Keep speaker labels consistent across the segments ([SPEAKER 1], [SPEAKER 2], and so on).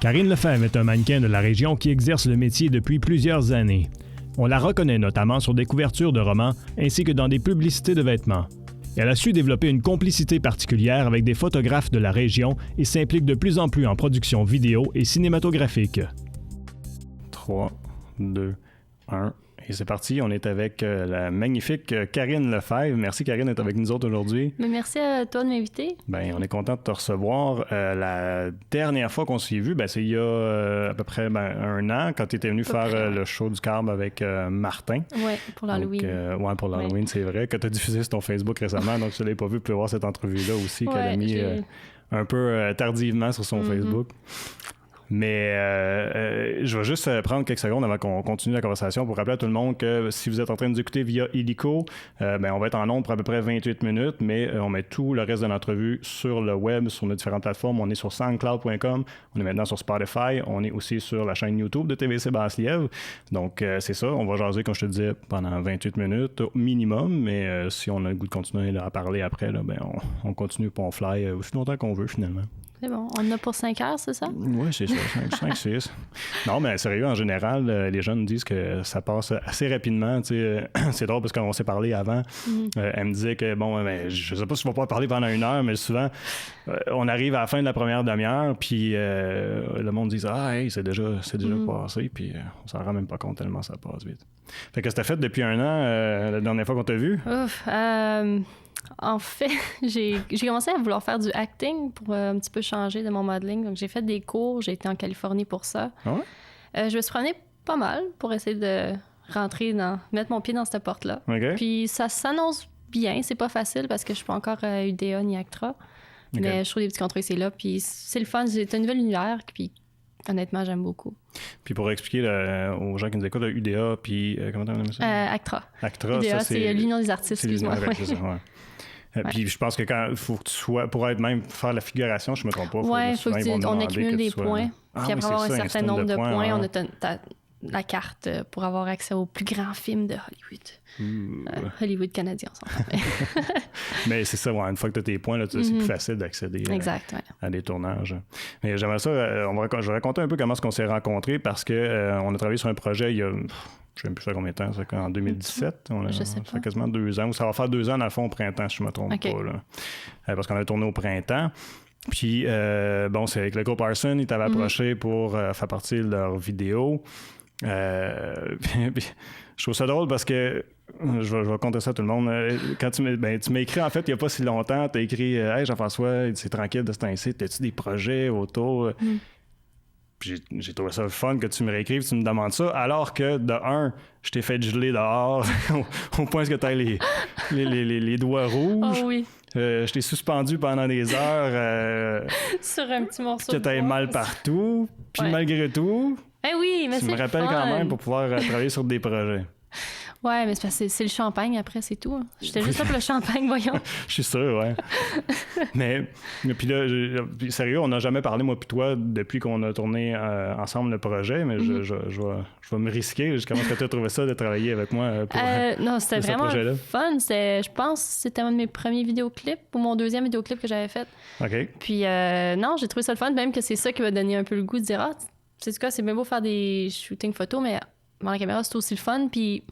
[SPEAKER 1] Karine Lefebvre est un mannequin de la région qui exerce le métier depuis plusieurs années. On la reconnaît notamment sur des couvertures de romans ainsi que dans des publicités de vêtements. Elle a su développer une complicité particulière avec des photographes de la région et s'implique de plus en plus en production vidéo et cinématographique. 3, 2, 1... Et c'est parti, on est avec la magnifique Karine Lefebvre. Merci Karine d'être avec nous autres aujourd'hui.
[SPEAKER 2] Mais merci à toi de m'inviter.
[SPEAKER 1] Bien, on est content de te recevoir. La dernière fois qu'on s'est vu, c'est il y a à peu près 1 an, quand tu étais venu faire le show du Carbe avec Martin.
[SPEAKER 2] Oui, pour l'Halloween.
[SPEAKER 1] Oui, pour l'Halloween, c'est vrai. Que tu as diffusé sur ton Facebook récemment, donc je ne l'ai pas vu, tu peux voir cette entrevue-là aussi qu'elle a mis un peu tardivement sur son Facebook. Mais je vais juste prendre quelques secondes avant qu'on continue la conversation pour rappeler à tout le monde que si vous êtes en train de nous écouter via Illico, on va être en ondes pour à peu près 28 minutes, mais on met tout le reste de l'entrevue sur le web, sur nos différentes plateformes. On est sur soundcloud.com, on est maintenant sur Spotify, on est aussi sur la chaîne YouTube de TVC Basse-Lièvre. Donc, c'est ça, on va jaser, comme je te disais, pendant 28 minutes au minimum, mais si on a le goût de continuer à parler après, là, on continue pour on fly aussi longtemps qu'on veut finalement.
[SPEAKER 2] C'est bon. On en a pour 5 heures, c'est ça?
[SPEAKER 1] Oui, c'est ça. 5, 6. Non, mais sérieux, en général, les gens nous disent que ça passe assez rapidement. C'est drôle parce qu'on s'est parlé avant. Elle me disait que, je sais pas si je vais pas parler pendant 1 heure, mais souvent, on arrive à la fin de la première demi-heure, puis le monde dit « Ah, hey, c'est déjà passé », puis on s'en rend même pas compte tellement ça passe vite. Fait que c'était fait depuis 1 an, la dernière fois qu'on t'a vu?
[SPEAKER 2] En fait, j'ai commencé à vouloir faire du acting pour un petit peu changer de mon modeling. Donc, j'ai fait des cours. J'ai été en Californie pour ça.
[SPEAKER 1] Ah ouais?
[SPEAKER 2] Je me suis promenée pas mal pour essayer de mettre mon pied dans cette porte-là.
[SPEAKER 1] Okay.
[SPEAKER 2] Puis, ça s'annonce bien. C'est pas facile parce que je suis pas encore UDA ni ACTRA. Okay. Mais je trouve des petits contrôles ici là. Puis, c'est le fun. C'est un nouvel univers. Puis, honnêtement, j'aime beaucoup.
[SPEAKER 1] Puis pour expliquer aux gens qui nous écoutent, le UDA, puis comment t'as nommé ça?
[SPEAKER 2] ACTRA.
[SPEAKER 1] ACTRA,
[SPEAKER 2] UDA,
[SPEAKER 1] ça,
[SPEAKER 2] c'est l'Union des artistes, excuse-moi.
[SPEAKER 1] C'est ça, ouais. Puis je pense que quand il faut que tu sois, pour être même faire la figuration, je me trompe pas.
[SPEAKER 2] Il faut qu'on accumule des points. Puis après avoir un certain nombre de points, on a la carte pour avoir accès aux plus grands films de Hollywood. Hollywood canadien, on s'entend.
[SPEAKER 1] Mais c'est ça, une fois que tu as tes points, là, c'est plus facile d'accéder à des tournages. Mais j'aimerais ça, je vais raconter un peu comment est-ce qu'on s'est rencontrés parce qu'on a travaillé sur un projet il y a... Je ne sais plus combien de temps, c'est en 2017.
[SPEAKER 2] Je sais pas.
[SPEAKER 1] Ça fait quasiment 2 ans. Ça va faire 2 ans dans le fond au printemps, si je ne me trompe pas. Là. Parce qu'on avait tourné au printemps. Puis, c'est avec le groupe Arson, ils t'avaient approché pour faire partie de leur vidéo. Je trouve ça drôle parce que je vais compter ça à tout le monde. Quand tu m'as écrit, en fait, il n'y a pas si longtemps, tu as écrit « Hey Jean-François, c'est tranquille de ce temps-ci, as-tu des projets autour? » J'ai trouvé ça fun que tu me réécrives, tu me demandes ça, alors que, de un, je t'ai fait geler dehors au point que tu as les doigts rouges.
[SPEAKER 2] Oh oui.
[SPEAKER 1] Je t'ai suspendu pendant des heures.
[SPEAKER 2] Sur un petit morceau
[SPEAKER 1] que tu as mal partout. Puis malgré tout,
[SPEAKER 2] oui, mais
[SPEAKER 1] tu me rappelles quand même pour pouvoir travailler sur des projets.
[SPEAKER 2] Ouais, mais c'est le champagne après, c'est tout. J'étais juste là pour le champagne, voyons.
[SPEAKER 1] Je suis sûr, ouais. mais puis là, sérieux, on n'a jamais parlé, moi puis toi, depuis qu'on a tourné ensemble le projet, mais je vais me risquer. Comment est-ce que tu as trouvé ça de travailler avec moi pour
[SPEAKER 2] non, c'était vraiment fun. Je pense que c'était un de mes premiers vidéoclips ou mon 2e vidéoclip que j'avais fait.
[SPEAKER 1] OK.
[SPEAKER 2] Puis non, j'ai trouvé ça le fun, même que c'est ça qui m'a donné un peu le goût de dire « Ah, c'est quoi, c'est bien beau faire des shootings photos, mais dans la caméra, c'est aussi le fun. » Puis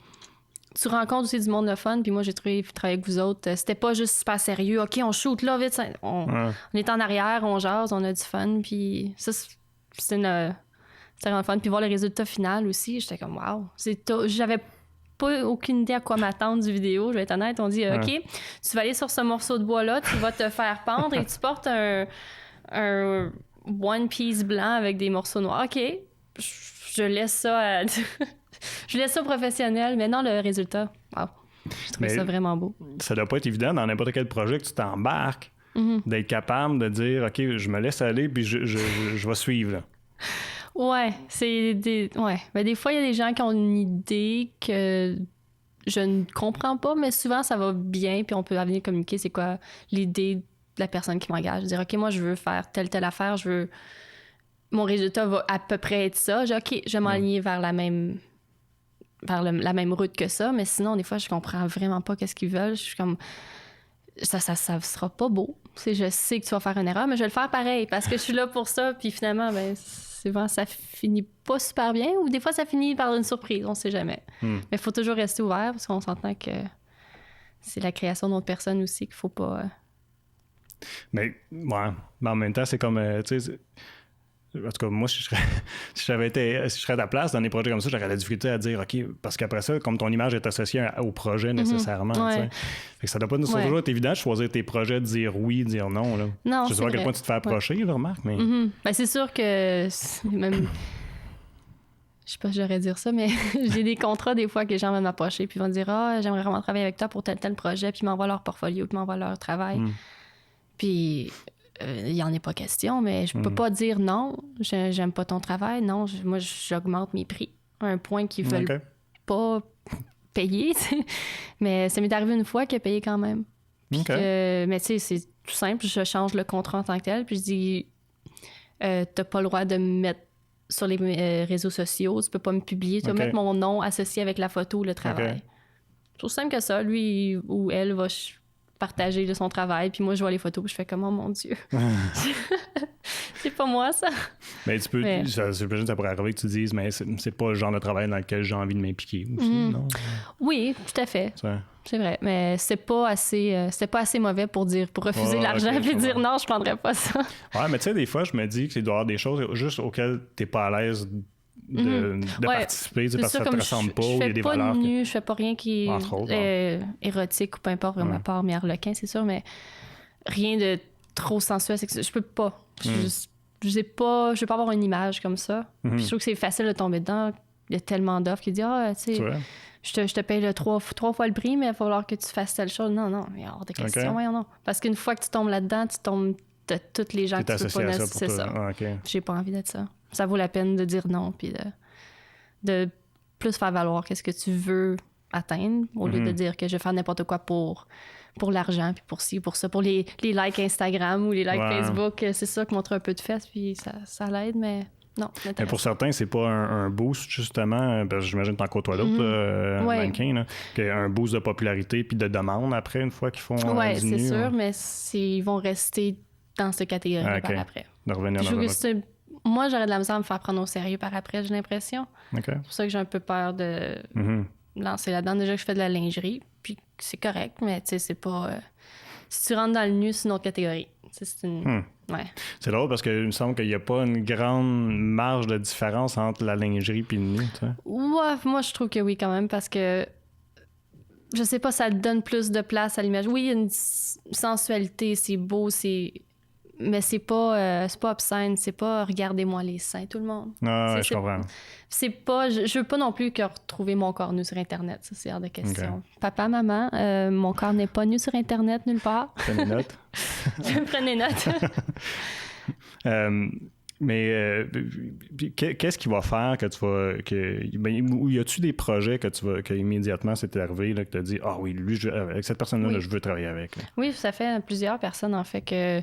[SPEAKER 2] tu rencontres aussi du monde le fun, puis moi, j'ai trouvé travailler avec vous autres. C'était pas juste super sérieux. OK, on shoot là, vite. On est en arrière, on jase, on a du fun, puis ça, c'était vraiment fun. Puis voir le résultat final aussi, j'étais comme, wow. J'avais pas aucune idée à quoi m'attendre du vidéo, je vais être honnête. On dit, OK, tu vas aller sur ce morceau de bois-là, tu vas te faire pendre et tu portes un one piece blanc avec des morceaux noirs. OK, je laisse ça je laisse ça professionnel, mais non, le résultat, wow. Je trouve ça vraiment beau.
[SPEAKER 1] Ça doit pas être évident dans n'importe quel projet que tu t'embarques, d'être capable de dire, OK, je me laisse aller, puis je vais suivre. Là.
[SPEAKER 2] Ouais, mais des fois, il y a des gens qui ont une idée que je ne comprends pas, mais souvent, ça va bien, puis on peut venir communiquer c'est quoi l'idée de la personne qui m'engage. Dire, OK, moi, je veux faire telle affaire, mon résultat va à peu près être ça. OK, je vais m'aligner vers la même route que ça, mais sinon, des fois, je comprends vraiment pas qu'est-ce qu'ils veulent. Je suis comme... ça sera pas beau. Je sais que tu vas faire une erreur, mais je vais le faire pareil parce que je suis là pour ça. Puis finalement, ben, souvent, ça finit pas super bien ou des fois, ça finit par une surprise. On sait jamais. Mais il faut toujours rester ouvert parce qu'on s'entend que c'est la création d'autres personnes aussi qu'il faut pas...
[SPEAKER 1] Mais en même temps, c'est comme... tu sais, en tout cas, moi, si je serais à ta place dans des projets comme ça, j'aurais la difficulté à dire, OK, parce qu'après ça, comme ton image est associée au projet nécessairement, fait que ça doit pas toujours être évident de choisir tes projets, de dire oui, dire non. Là.
[SPEAKER 2] Non,
[SPEAKER 1] je sais pas à quel point tu te fais approcher, là, remarque, mais...
[SPEAKER 2] Ben, c'est sûr que même... Je sais pas si j'aurais dire ça, mais j'ai des contrats des fois que les gens viennent m'approcher puis vont dire « Ah, j'aimerais vraiment travailler avec toi pour tel projet », puis ils m'envoient leur portfolio, puis ils m'envoient leur travail. Puis... il n'y en a pas question, mais je peux pas dire non, j'aime pas ton travail. Non, moi, j'augmente mes prix à un point qu'ils veulent pas payer. Mais ça m'est arrivé une fois qu'il a payé quand même. Puis mais tu sais, c'est tout simple. Je change le contrat en tant que tel. Puis je dis, t'as pas le droit de me mettre sur les réseaux sociaux. Tu peux pas me publier. Tu vas mettre mon nom associé avec la photo ou le travail. C'est aussi simple que ça. Lui ou elle va... partager de son travail, puis moi je vois les photos, puis je fais comme, oh mon Dieu. C'est pas moi, ça.
[SPEAKER 1] Mais tu peux, ça pourrait arriver que tu dises, mais c'est pas le genre de travail dans lequel j'ai envie de m'impliquer aussi, non?
[SPEAKER 2] Oui, tout à fait. C'est vrai, mais c'était pas assez mauvais pour refuser l'argent puis dire non, je prendrais pas ça. Ouais,
[SPEAKER 1] mais tu sais, des fois, je me dis qu'il doit y avoir des choses juste auxquelles t'es pas à l'aise de participer, parce que ça te ressemble pas, ou il y a des valeurs.
[SPEAKER 2] Je fais pas rien qui est érotique ou peu importe, à part mes harlequins, c'est sûr, mais rien de trop sensuel. Je peux pas. Je vais pas avoir une image comme ça. Puis je trouve que c'est facile de tomber dedans. Il y a tellement d'offres qui disent tu sais, je te paye trois fois le prix, mais il va falloir que tu fasses telle chose. Non, il y a hors de question. Voyons, non. Parce qu'une fois que tu tombes là-dedans, tu tombes de toutes les gens que tu peux pas. C'est ça. J'ai pas envie d'être ça. Ça vaut la peine de dire non, puis de plus faire valoir qu'est-ce que tu veux atteindre, au lieu de dire que je vais faire n'importe quoi pour l'argent, puis pour ci, pour ça, pour les likes Instagram ou les likes Facebook. C'est ça qui montre un peu de fesses, puis ça l'aide, mais non.
[SPEAKER 1] Mais pour certains, c'est pas un boost, justement, parce que j'imagine que t'en côtoies d'autres mannequins, un boost de popularité puis de demande après, une fois qu'ils font
[SPEAKER 2] oui, c'est sûr, mais ils vont rester dans cette catégorie par après.
[SPEAKER 1] De revenir
[SPEAKER 2] moi, j'aurais de la misère à me faire prendre au sérieux par après, j'ai l'impression. C'est pour ça que j'ai un peu peur de lancer là-dedans. Déjà que je fais de la lingerie, puis c'est correct, mais tu sais, c'est pas... si tu rentres dans le nu, c'est une autre catégorie. C'est une...
[SPEAKER 1] C'est drôle parce qu'il me semble qu'il n'y a pas une grande marge de différence entre la lingerie et le nu, tu sais.
[SPEAKER 2] Ouais, moi, je trouve que oui, quand même, parce que... Je sais pas, ça donne plus de place à l'image. Oui, il y a une sensualité, c'est beau, mais c'est pas obscène, c'est pas regardez-moi les seins, tout le monde.
[SPEAKER 1] Je comprends.
[SPEAKER 2] C'est pas, je veux pas non plus que retrouver mon corps nu sur Internet, ça c'est hors de question. Papa, maman, mon corps n'est pas nu sur Internet nulle part.
[SPEAKER 1] Prenez note.
[SPEAKER 2] Prenez note.
[SPEAKER 1] Mais qu'est-ce qui va faire que tu vas... ou y a-tu des projets que immédiatement c'est arrivé, là, que tu as dit « Ah oui, lui, avec cette personne-là, là, je veux travailler avec. »
[SPEAKER 2] Oui, ça fait plusieurs personnes, en fait, que...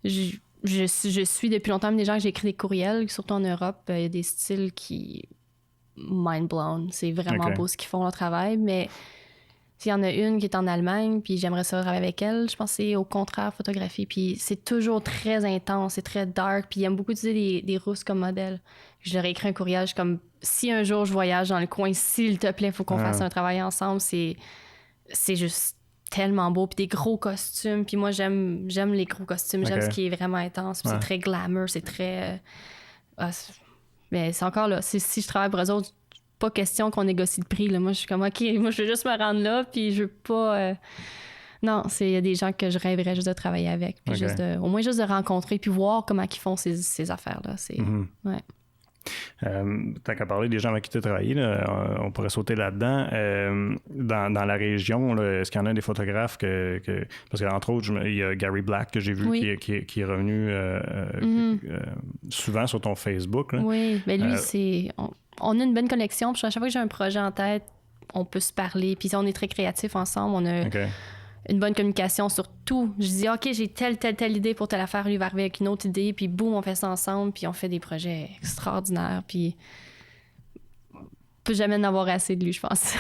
[SPEAKER 2] Je suis depuis longtemps des gens que j'ai écrit des courriels, surtout en Europe. Il y a des styles qui... mind blown. C'est vraiment beau ce qu'ils font, leur travail. Mais s'il y en a une qui est en Allemagne, puis j'aimerais ça travailler avec elle, je pense que c'est au contraire photographie. Puis c'est toujours très intense, c'est très dark. Puis ils aiment beaucoup utiliser des Russes comme modèle. Je leur ai écrit un courriel comme si un jour je voyage dans le coin, s'il te plaît, il faut qu'on fasse un travail ensemble. C'est juste tellement beau, puis des gros costumes, puis moi j'aime les gros costumes, j'aime ce qui est vraiment intense, puis c'est très glamour, c'est très mais c'est encore là, si je travaille pour eux autres, pas question qu'on négocie le prix, là. Moi je suis comme ok, moi je veux juste me rendre là, puis je veux pas non, il y a des gens que je rêverais juste de travailler avec, puis au moins juste de rencontrer, puis voir comment ils font ces affaires là, c'est
[SPEAKER 1] tant qu'à parler des gens avec qui tu as travaillé, là, on pourrait sauter là-dedans. Dans la région, là, est-ce qu'il y en a des photographes parce qu'entre autres, il y a Gary Black que j'ai vu qui est revenu souvent sur ton Facebook. Là.
[SPEAKER 2] Oui, mais lui, on a une bonne connexion. Puis à chaque fois que j'ai un projet en tête, on peut se parler. Puis on est très créatifs ensemble. On a une bonne communication sur tout. Je dis, OK, j'ai telle idée pour telle affaire. Lui va arriver avec une autre idée. Puis boum, on fait ça ensemble. Puis on fait des projets extraordinaires. Puis peut jamais en avoir assez de lui, je pense.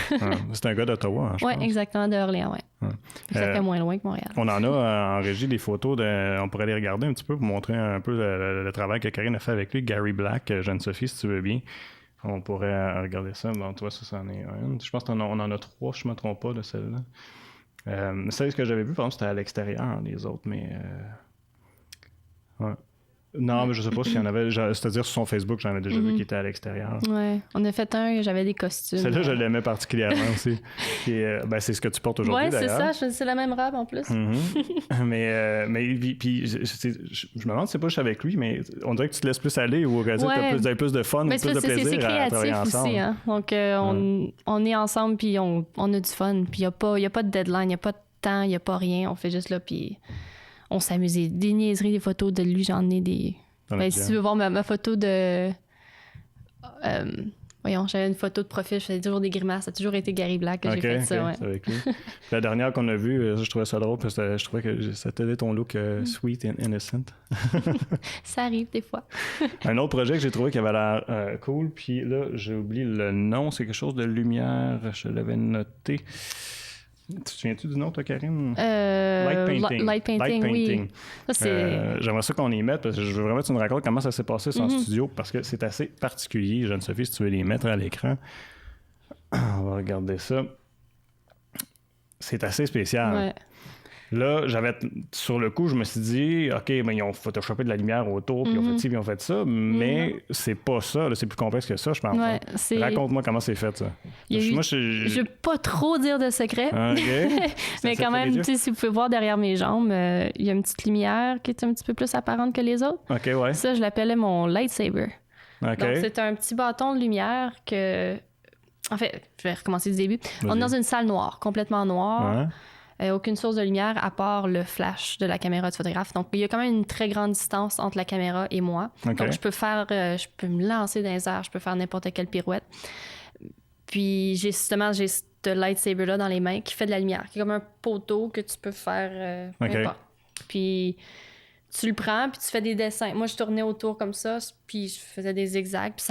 [SPEAKER 1] C'est un gars d'Ottawa, je pense.
[SPEAKER 2] Oui, exactement, d'Orléans, oui. Ça fait moins loin que Montréal.
[SPEAKER 1] On en a en régie des photos, on pourrait les regarder un petit peu pour montrer un peu le travail que Karine a fait avec lui. Gary Black, Jeanne-Sophie, si tu veux bien. On pourrait regarder ça. Bon, toi, ça, c'en est une. Je pense qu'on en a 3, si je ne me trompe pas, de celle-là. Celle que j'avais vue, par exemple, c'était à l'extérieur, les autres, mais... Ouais. Non, mais je sais pas s'il y en avait. C'est-à-dire sur son Facebook, j'en avais déjà vu qui était à l'extérieur.
[SPEAKER 2] Ouais. On a fait j'avais des costumes.
[SPEAKER 1] Celle-là, je l'aimais particulièrement aussi. Puis, c'est ce que tu portes aujourd'hui, d'ailleurs.
[SPEAKER 2] Ouais, c'est ça. C'est la même robe en plus.
[SPEAKER 1] Mais puis, je me demande si c'est pas juste avec lui, mais on dirait que tu te laisses plus aller ou que tu as plus de fun, plus de plaisir à travailler ensemble.
[SPEAKER 2] Aussi, hein? Donc, on est ensemble, puis on a du fun. Puis, il n'y a pas de deadline, il n'y a pas de temps, il n'y a pas rien. On fait juste là, puis... On s'amusait. Des niaiseries, des photos de lui, j'en ai des... si tu veux voir ma photo de... j'avais une photo de profil, je faisais toujours des grimaces. Ça a toujours été Gary Black que j'ai fait ça, ouais.
[SPEAKER 1] Avec lui. La dernière qu'on a vue, je trouvais ça drôle parce que je trouvais que ça tenait ton look sweet and innocent.
[SPEAKER 2] Ça arrive des fois.
[SPEAKER 1] Un autre projet que j'ai trouvé qui avait l'air cool, puis là, j'ai oublié le nom, c'est quelque chose de lumière, je l'avais noté. Tu te souviens-tu du nom, toi, Karine?
[SPEAKER 2] Light painting, oui. Ça,
[SPEAKER 1] j'aimerais ça qu'on y mette, parce que je veux vraiment que tu nous racontes comment ça s'est passé en studio, parce que c'est assez particulier. Jeanne-Sophie, si tu veux les mettre à l'écran, on va regarder ça. C'est assez spécial.
[SPEAKER 2] Ouais.
[SPEAKER 1] Là, sur le coup, je me suis dit, OK, ils ont photoshopé de la lumière autour, puis ils ont fait ci, puis ils ont fait ça, mais c'est pas ça, là, c'est plus complexe que ça, je pense.
[SPEAKER 2] Ouais,
[SPEAKER 1] raconte-moi comment c'est fait, ça.
[SPEAKER 2] Je veux pas trop dire de secret, mais quand même, si vous pouvez voir derrière mes jambes, il y a une petite lumière qui est un petit peu plus apparente que les autres.
[SPEAKER 1] OK, ouais.
[SPEAKER 2] Ça, je l'appelais mon lightsaber.
[SPEAKER 1] OK.
[SPEAKER 2] Donc, c'est un petit bâton de lumière que... En fait, je vais recommencer du début. Vas-y. On est dans une salle noire, complètement noire. Ouais. Aucune source de lumière à part le flash de la caméra du photographe. Donc, il y a quand même une très grande distance entre la caméra et moi. Okay. Donc, je peux me lancer dans les airs, je peux faire n'importe quelle pirouette. Puis, j'ai ce lightsaber-là dans les mains qui fait de la lumière, qui est comme un poteau que tu peux faire n'importe. Puis, tu le prends, puis tu fais des dessins. Moi, je tournais autour comme ça, puis je faisais des zigzags. Puis,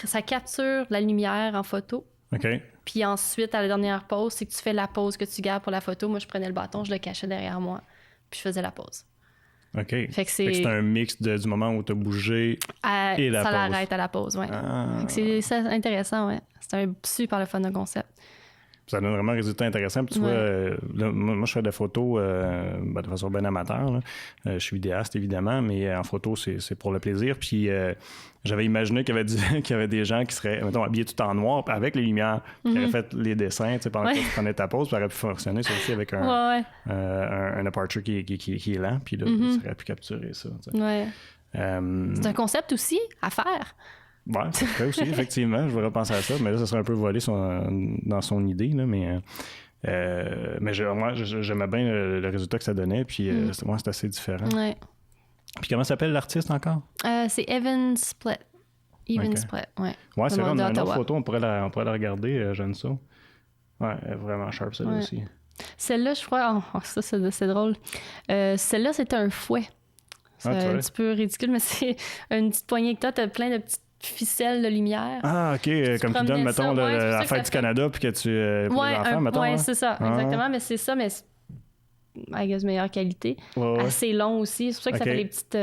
[SPEAKER 2] ça capture la lumière en photo.
[SPEAKER 1] OK.
[SPEAKER 2] Puis ensuite, à la dernière pause, c'est que tu fais la pause que tu gardes pour la photo. Moi, je prenais le bâton, je le cachais derrière moi, puis je faisais la pause.
[SPEAKER 1] OK. Fait que c'est un mix du moment où tu as bougé et la pause.
[SPEAKER 2] Ça l'arrête à la pause, oui. C'est intéressant, oui. C'est un super le fun de concept.
[SPEAKER 1] Ça donne vraiment un résultat intéressant. Puis tu vois, là, moi, je fais des photos de façon bien amateur. Là. Je suis vidéaste, évidemment, mais en photo, c'est pour le plaisir. Puis j'avais imaginé qu'il y avait des gens qui seraient, mettons, habillés tout en noir, avec les lumières, qui auraient fait les dessins, tu sais, pendant que tu prenais ta pause, puis ça aurait pu fonctionner, ça aussi, avec un aperture qui est lent, puis là, ça aurait pu capturer ça.
[SPEAKER 2] C'est un concept aussi à faire.
[SPEAKER 1] Oui, c'est vrai aussi, effectivement. Je voudrais penser à ça, mais là, ça serait un peu volé dans son idée, là, mais moi, j'aimais bien le résultat que ça donnait, puis c'est assez différent.
[SPEAKER 2] Ouais.
[SPEAKER 1] Puis comment s'appelle l'artiste encore?
[SPEAKER 2] C'est Evan Split. Split, ouais.
[SPEAKER 1] Ouais, c'est vrai, on a une autre photo, on pourrait la regarder, j'aime ça. Ouais, elle est vraiment sharp, celle-là aussi.
[SPEAKER 2] Celle-là, je crois, ça, c'est drôle. Celle-là, c'était un fouet. C'est un petit peu ridicule, mais c'est une petite poignée que t'as plein de petites ficelles de lumière.
[SPEAKER 1] Ah, OK. Comme tu donnes, mettons, la fête du Canada, puis que tu... pour les enfants, mettons.
[SPEAKER 2] Oui, c'est ça, exactement. Mais c'est ça, mais I guess meilleure qualité. Assez long aussi. C'est pour ça que ça fait les petites...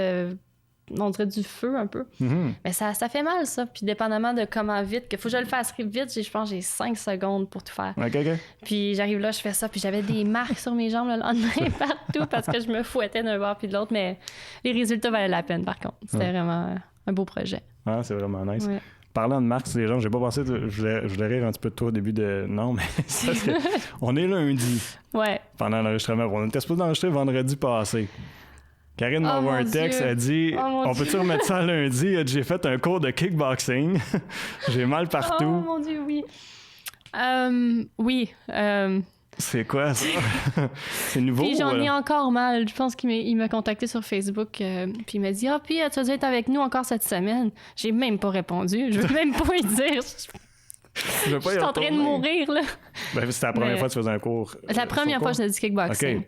[SPEAKER 2] on dirait du feu un peu. Mais ça fait mal, ça. Puis dépendamment de comment vite, qu'il faut que je le fasse vite, je pense que j'ai 5 secondes pour tout faire.
[SPEAKER 1] OK.
[SPEAKER 2] Puis j'arrive là, je fais ça, puis j'avais des marques sur mes jambes le lendemain partout parce que je me fouettais d'un bord puis de l'autre. Mais les résultats valaient la peine, par contre. C'était vraiment un beau projet.
[SPEAKER 1] Ah, c'est vraiment nice. Ouais. Parlant de marques sur les jambes, j'ai pas pensé, je voulais rire un petit peu de toi au début de... Non, mais c'est parce qu'on est lundi.
[SPEAKER 2] Ouais.
[SPEAKER 1] Pendant l'enregistrement. On était supposé d'enregistrer vendredi passé. Karine m'a envoyé un texte, elle dit on peut-tu remettre ça lundi? J'ai fait un cours de kickboxing. J'ai mal partout.
[SPEAKER 2] Oh mon Dieu, oui. Oui.
[SPEAKER 1] C'est quoi ça? C'est nouveau?
[SPEAKER 2] Puis j'en ai encore mal. Je pense qu'il m'a contacté sur Facebook, puis il m'a dit puis tu vas être avec nous encore cette semaine. J'ai même pas répondu. Je veux même pas lui dire. Je suis en train de mourir, là.
[SPEAKER 1] C'était la première fois que tu faisais un cours.
[SPEAKER 2] La première fois que j'ai dit kickboxing. Okay.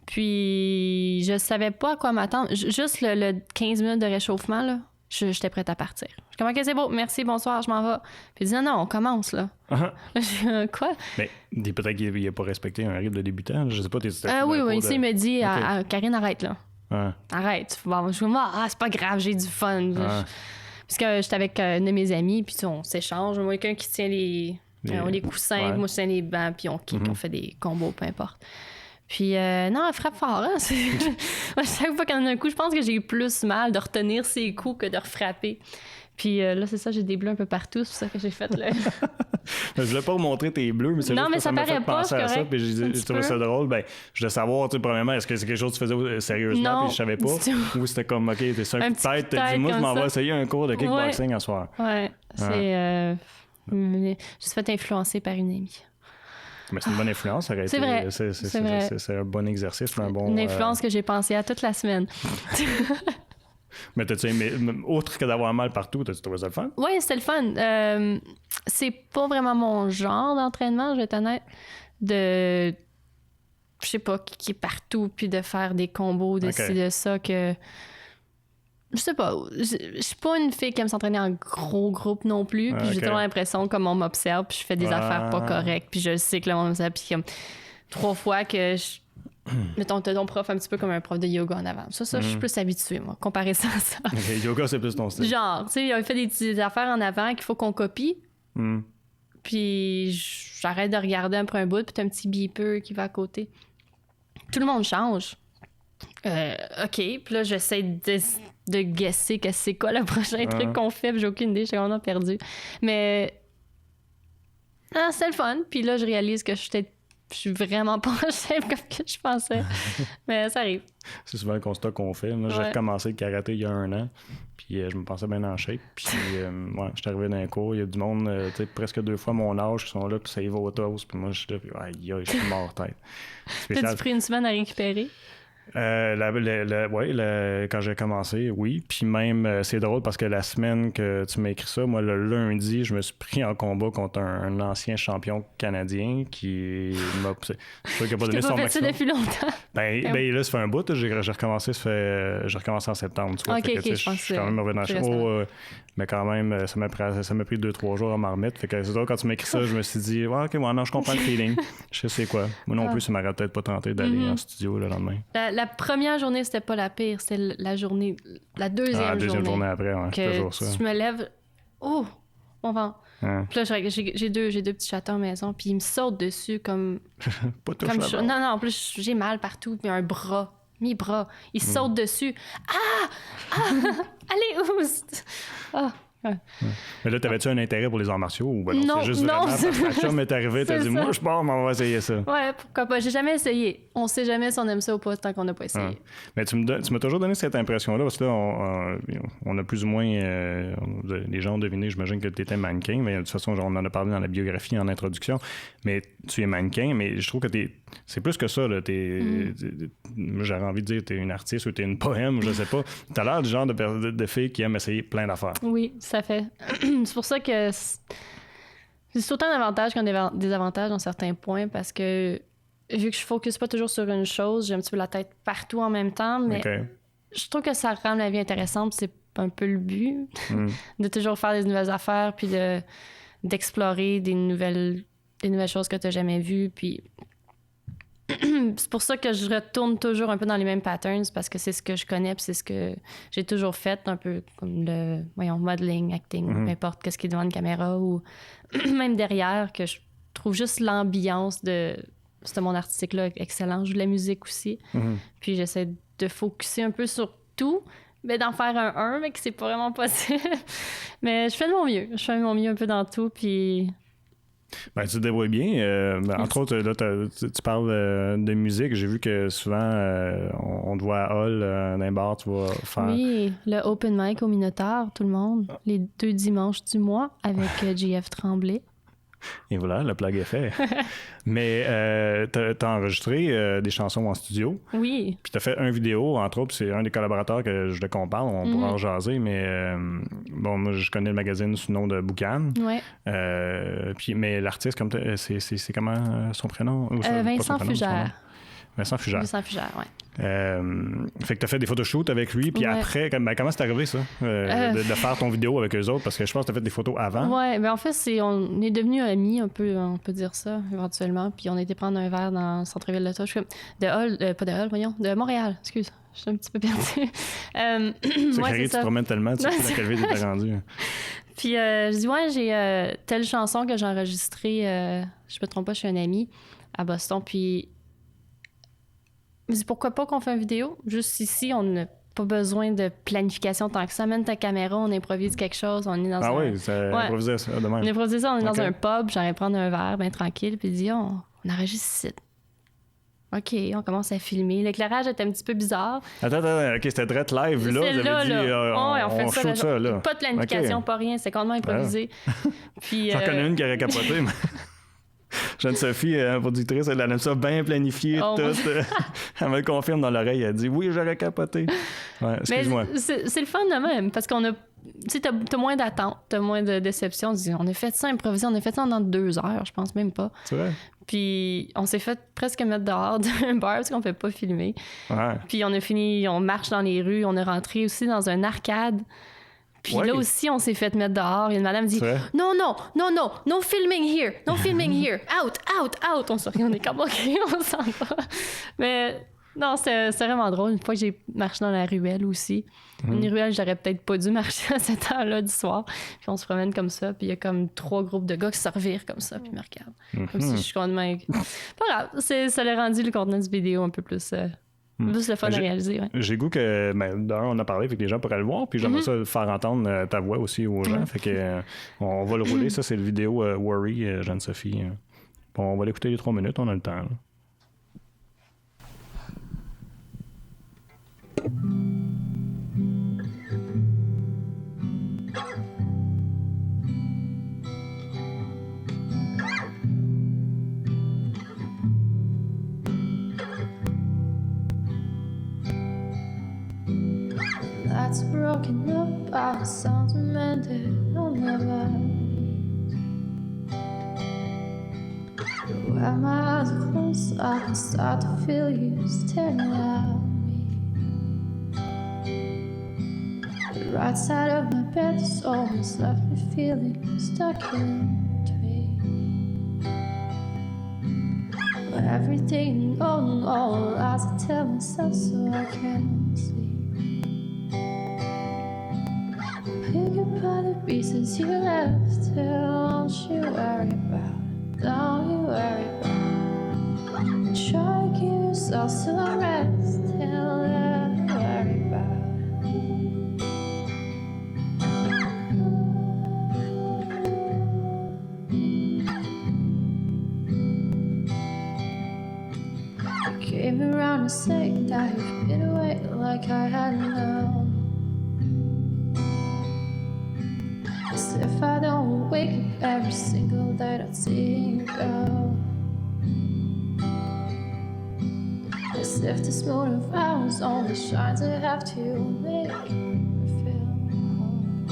[SPEAKER 2] Puis je savais pas à quoi m'attendre. Juste le 15 minutes de réchauffement, là. j'étais prête à partir. Je suis comme, OK, c'est beau, merci, bonsoir, je m'en vais. Puis il dit, non, on commence, là. Là, j'ai quoi?
[SPEAKER 1] Mais peut-être qu'il n'a pas respecté un rythme de débutant. Je sais pas,
[SPEAKER 2] oui, ici, il me dit, Karine, arrête, là. Arrête. Bon, je me dis, c'est pas grave, j'ai du fun. Parce que j'étais avec une de mes amies, puis on s'échange. Moi, quelqu'un qui tient les coussins, moi, je tiens les bancs, puis on kick, on fait des combos, peu importe. Puis, non, elle frappe fort. Hein? Chaque fois qu'on a un coup, je pense que j'ai eu plus mal de retenir ses coups que de refrapper. Puis là, c'est ça, j'ai des bleus un peu partout. C'est ça que j'ai fait là.
[SPEAKER 1] Je voulais pas remontrer tes bleus, mais c'est juste que ça m'a fait penser à ça. Puis j'ai trouvé ça drôle. Ben, je voulais savoir, premièrement, est-ce que c'est quelque chose que tu faisais sérieusement?
[SPEAKER 2] Non,
[SPEAKER 1] puis je savais pas. Ou c'était comme, OK, t'es sur un coup de tête, t'as dit, moi, je m'en vais essayer un cours de kickboxing à soir.
[SPEAKER 2] Ouais, c'est... je me suis fait influencer par une amie.
[SPEAKER 1] Mais c'est une bonne influence, ça aurait
[SPEAKER 2] c'est
[SPEAKER 1] été...
[SPEAKER 2] vrai.
[SPEAKER 1] C'est un bon exercice, un bon...
[SPEAKER 2] Une influence que j'ai pensé à toute la semaine.
[SPEAKER 1] Mais t'as-tu aimé, autre que d'avoir mal partout, t'as-tu trouvé ça le fun?
[SPEAKER 2] Oui, c'était le fun. C'est pas vraiment mon genre d'entraînement, je vais être honnête. Je sais pas, qui est partout, puis de faire des combos, de ci, de ça, que... Je sais pas, je suis pas une fille qui aime s'entraîner en gros groupe non plus, puis j'ai toujours l'impression comme on m'observe, puis je fais des affaires pas correctes, puis je sais que le monde m'observe, puis comme 3 fois que mettons, t'as ton prof un petit peu comme un prof de yoga en avant. Ça, je suis plus habituée, moi, comparer ça à ça.
[SPEAKER 1] Yoga, c'est plus ton style.
[SPEAKER 2] Genre, tu sais, il a fait des affaires en avant qu'il faut qu'on copie, puis j'arrête de regarder après un bout, puis t'as un petit beeper qui va à côté. Tout le monde change. OK, puis là, j'essaie de guesser que c'est quoi le prochain truc qu'on fait, puis j'ai aucune idée, je suis vraiment perdue. Mais c'est le fun, puis là, je réalise que je suis vraiment pas en shape comme que je pensais. Mais ça arrive.
[SPEAKER 1] C'est souvent le constat qu'on fait. Moi, j'ai recommencé le karaté il y a 1 an, puis je me pensais bien en shape. Puis je suis arrivé dans un cours, il y a du monde, presque 2 fois mon âge qui sont là, puis ça y va au toast, puis moi, je suis là, puis aïe, je suis mort tête.
[SPEAKER 2] T'as-tu pris une semaine à récupérer?
[SPEAKER 1] Quand j'ai commencé, oui. Puis même, c'est drôle parce que la semaine que tu m'as écrit ça, moi, le lundi, je me suis pris en combat contre un ancien champion canadien qui m'a poussé. Je suis sûr qu'il n'a pas donné son maximum.
[SPEAKER 2] Tu fait ça depuis longtemps?
[SPEAKER 1] Ben là, ça fait un bout. J'ai recommencé en septembre. Tu vois,
[SPEAKER 2] OK, je pense que
[SPEAKER 1] suis quand même revenu dans le mais quand même, ça m'a pris 2-3 jours à m'en remettre. Fait que c'est drôle, quand tu m'as écrit ça, je me suis dit, OK, non, je comprends le feeling. Je sais c'est quoi. Moi non plus, ça m'aurait peut-être pas tenté d'aller en studio le lendemain.
[SPEAKER 2] La première journée, c'était pas la pire, c'était la journée, la deuxième journée
[SPEAKER 1] après, c'est toujours ça.
[SPEAKER 2] Je me lève, mon ventre. Puis là, j'ai deux petits chatons à la maison, puis ils me sautent dessus comme...
[SPEAKER 1] pas touche comme
[SPEAKER 2] non, en plus, j'ai mal partout, puis un bras, mi-bras, ils sautent dessus. Allez, oust!
[SPEAKER 1] Mais là, t'avais-tu un intérêt pour les arts martiaux ou
[SPEAKER 2] non,
[SPEAKER 1] c'est juste vraiment parce que chum est arrivé, t'as dit, moi, je pars, mais on va essayer ça.
[SPEAKER 2] Ouais, pourquoi pas. J'ai jamais essayé. On sait jamais si on aime ça ou pas tant qu'on n'a pas essayé.
[SPEAKER 1] Mais tu m'as toujours donné cette impression-là, parce que là, on a plus ou moins... les gens ont deviné, j'imagine que tu étais mannequin, mais de toute façon, on en a parlé dans la biographie, en introduction, mais tu es mannequin, mais je trouve que c'est plus que ça, là. J'aurais envie de dire t'es une artiste ou t'es une poème, je sais pas. T'as l'air du genre de fille qui aime essayer plein d'affaires.
[SPEAKER 2] Oui, ça fait. C'est pour ça que c'est autant d'avantages qu'un désavantage dans certains points, parce que vu que je focus pas toujours sur une chose, j'ai un petit peu la tête partout en même temps, mais je trouve que ça rend la vie intéressante, c'est un peu le but, de toujours faire des nouvelles affaires, puis d'explorer des nouvelles choses que tu n'as jamais vues, puis c'est pour ça que je retourne toujours un peu dans les mêmes patterns, parce que c'est ce que je connais, puis c'est ce que j'ai toujours fait, un peu comme le modeling, acting, peu importe qu'est-ce qui est devant une caméra, ou même derrière, que je trouve juste l'ambiance de ce monde artistique-là excellent. Je joue de la musique aussi, puis j'essaie de focusser un peu sur tout, mais d'en faire un, mais que c'est pas vraiment possible. Mais je fais de mon mieux. Je fais de mon mieux un peu dans tout, puis...
[SPEAKER 1] Ben, tu te débrouilles bien. Entre autres, là, tu parles de musique. J'ai vu que souvent, on te voit à Hall, dans un bar, tu vas faire...
[SPEAKER 2] Oui, le open mic au Minotaur, tout le monde, les 2 dimanches du mois, avec JF Tremblay.
[SPEAKER 1] Et voilà, le plug est fait. Mais t'as enregistré des chansons en studio.
[SPEAKER 2] Oui. Puis
[SPEAKER 1] t'as fait une vidéo, entre autres, c'est un des collaborateurs que je voulais qu'on parle, on pourra en jaser, mais moi, je connais le magazine sous le nom de Boucan.
[SPEAKER 2] Ouais.
[SPEAKER 1] Mais l'artiste, comme c'est comment son prénom?
[SPEAKER 2] Vincent Fugère.
[SPEAKER 1] Vincent Fugère.
[SPEAKER 2] Vincent Fugère, ouais.
[SPEAKER 1] Fait que tu as fait des photoshoots avec lui, puis après, comment c'est arrivé ça, de faire ton vidéo avec eux autres? Parce que je pense que tu as fait des photos avant.
[SPEAKER 2] Ouais, ben en fait, on est devenus amis, on peut dire ça, éventuellement. Puis on a été prendre un verre dans le centre-ville de Montréal, excuse. Je suis un petit peu perdue.
[SPEAKER 1] C'est carré, tu te promènes tellement, tu sais pas dans quelle ville t'es rendu.
[SPEAKER 2] Puis je dis, ouais, j'ai telle chanson que j'ai enregistrée, je me trompe pas, je suis un ami à Boston, puis je dis, pourquoi pas qu'on fait une vidéo? Juste ici, on n'a pas besoin de planification tant que ça. Amène ta caméra, on improvise quelque chose, on est dans
[SPEAKER 1] oui, c'est improvisé ça, de même.
[SPEAKER 2] On improvise ça, on est dans un pub, j'arrive prendre un verre, bien tranquille, puis dit, on enregistre ici. OK, on commence à filmer. L'éclairage était un petit peu bizarre.
[SPEAKER 1] Attends, OK, c'était direct live, là. Vous avez dit,
[SPEAKER 2] on fait
[SPEAKER 1] ça, là.
[SPEAKER 2] Pas de planification, pas rien. C'est complètement improvisé. Puis,
[SPEAKER 1] j'en connais une qui aurait capoté, mais... Jeanne-Sophie, productrice, elle aime ça bien planifié, tout. Elle me le confirme dans l'oreille, elle dit « Oui, j'aurais capoté. » Ouais, excuse-moi.
[SPEAKER 2] Mais c'est le fun de même, parce qu'on a... Tu sais, t'as moins d'attente, t'as moins de déception. On a fait ça improvisé, on a fait ça en 2 heures, je pense même pas.
[SPEAKER 1] C'est vrai?
[SPEAKER 2] Puis on s'est fait presque mettre dehors d'un bar parce qu'on ne peut pas filmer.
[SPEAKER 1] Ouais.
[SPEAKER 2] Puis on a fini, on marche dans les rues, on est rentré aussi dans un arcade. Puis là aussi, on s'est fait mettre dehors. Et une madame dit « No filming here, no filming here, out. » On sourit, on est comme « OK, on s'en va. » Mais non, c'est vraiment drôle. Une fois que j'ai marché dans la ruelle aussi. Une ruelle, j'aurais peut-être pas dû marcher à cette heure-là du soir. Puis on se promène comme ça, puis il y a comme 3 groupes de gars qui se revirent comme ça, puis me regardent. Comme si je suis complètement... Pas grave, ça l'a rendu le contenu du vidéo un peu plus... Plus le fun à réaliser, ouais.
[SPEAKER 1] J'ai goût que, d'un, on a parlé, fait que les gens pourraient le voir, puis j'aimerais ça faire entendre ta voix aussi aux gens. Fait que on va le rouler. Ça, c'est le vidéo Worry, Jeanne-Sophie. Bon, on va l'écouter les 3 minutes, on a le temps. Là.
[SPEAKER 3] Lights broken up, our sounds mended, I'll never meet. When my eyes are closed, I can start to feel you staring at me. The right side of my bed has always left me feeling stuck in between. But everything, all lies I tell myself so I can sleep. Pick apart the pieces you left. Don't you worry about it. Don't you worry about it. Try to give yourself some rest. Don't worry about it. You came around and said that you've been away like I hadn't known. As if I don't wake up every single day, I'd see you go. As if this moon of ours only shines, I have to make me feel home.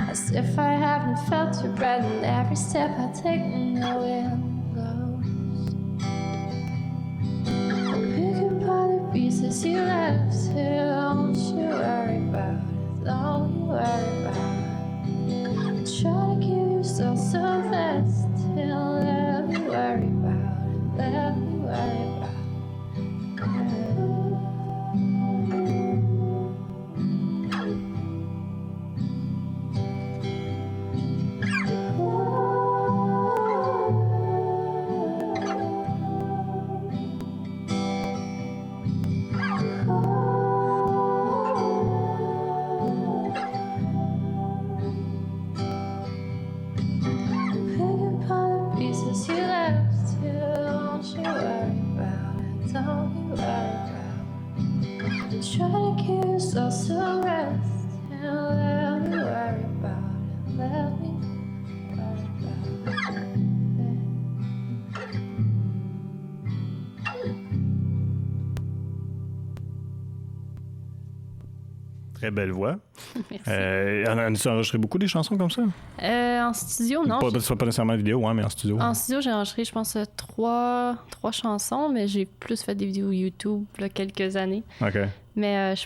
[SPEAKER 3] As if I haven't felt your breath in every step I take when the wind blows. Pick apart the pieces you left here, don't you worry about it, don't you worry about it. Try to give yourself some rest. Let me worry about it. Let me worry about it.
[SPEAKER 1] très belle voix.
[SPEAKER 2] Merci.
[SPEAKER 1] As-tu enregistré beaucoup des chansons comme ça?
[SPEAKER 2] En studio, non.
[SPEAKER 1] Pas nécessairement vidéo, mais en studio.
[SPEAKER 2] En studio, j'ai enregistré, je pense, trois chansons, mais j'ai plus fait des vidéos YouTube il y a quelques années.
[SPEAKER 1] OK.
[SPEAKER 2] Mais je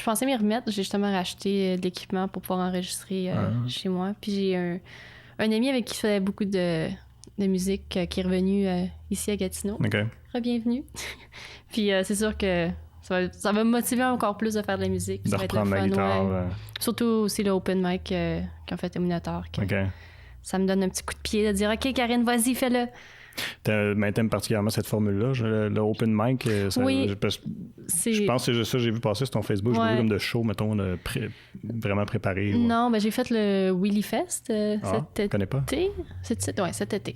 [SPEAKER 2] pensais m'y remettre. J'ai justement racheté de l'équipement pour pouvoir enregistrer chez moi. Puis j'ai un ami avec qui je faisais beaucoup de musique qui est revenu ici à Gatineau.
[SPEAKER 1] OK.
[SPEAKER 2] Re-bienvenue. Puis c'est sûr que ça va me motiver encore plus de faire de la musique.
[SPEAKER 1] De
[SPEAKER 2] Ça va être le
[SPEAKER 1] reprendre la
[SPEAKER 2] fun,
[SPEAKER 1] guitare.
[SPEAKER 2] ouais. Surtout aussi le open mic qu'ils ont fait à Minotaur.
[SPEAKER 1] OK.
[SPEAKER 2] Ça me donne un petit coup de pied de dire « OK, Karine, vas-y, fais-le. »
[SPEAKER 1] T'aimes particulièrement cette formule-là, le open mic?
[SPEAKER 2] Oui.
[SPEAKER 1] Je pense que c'est ça que j'ai vu passer sur ton Facebook. J'ai vu comme de show, mettons, vraiment préparé. Ouais.
[SPEAKER 2] Non, ben j'ai fait le Willy Fest cet
[SPEAKER 1] je connais pas.
[SPEAKER 2] été. Cet été.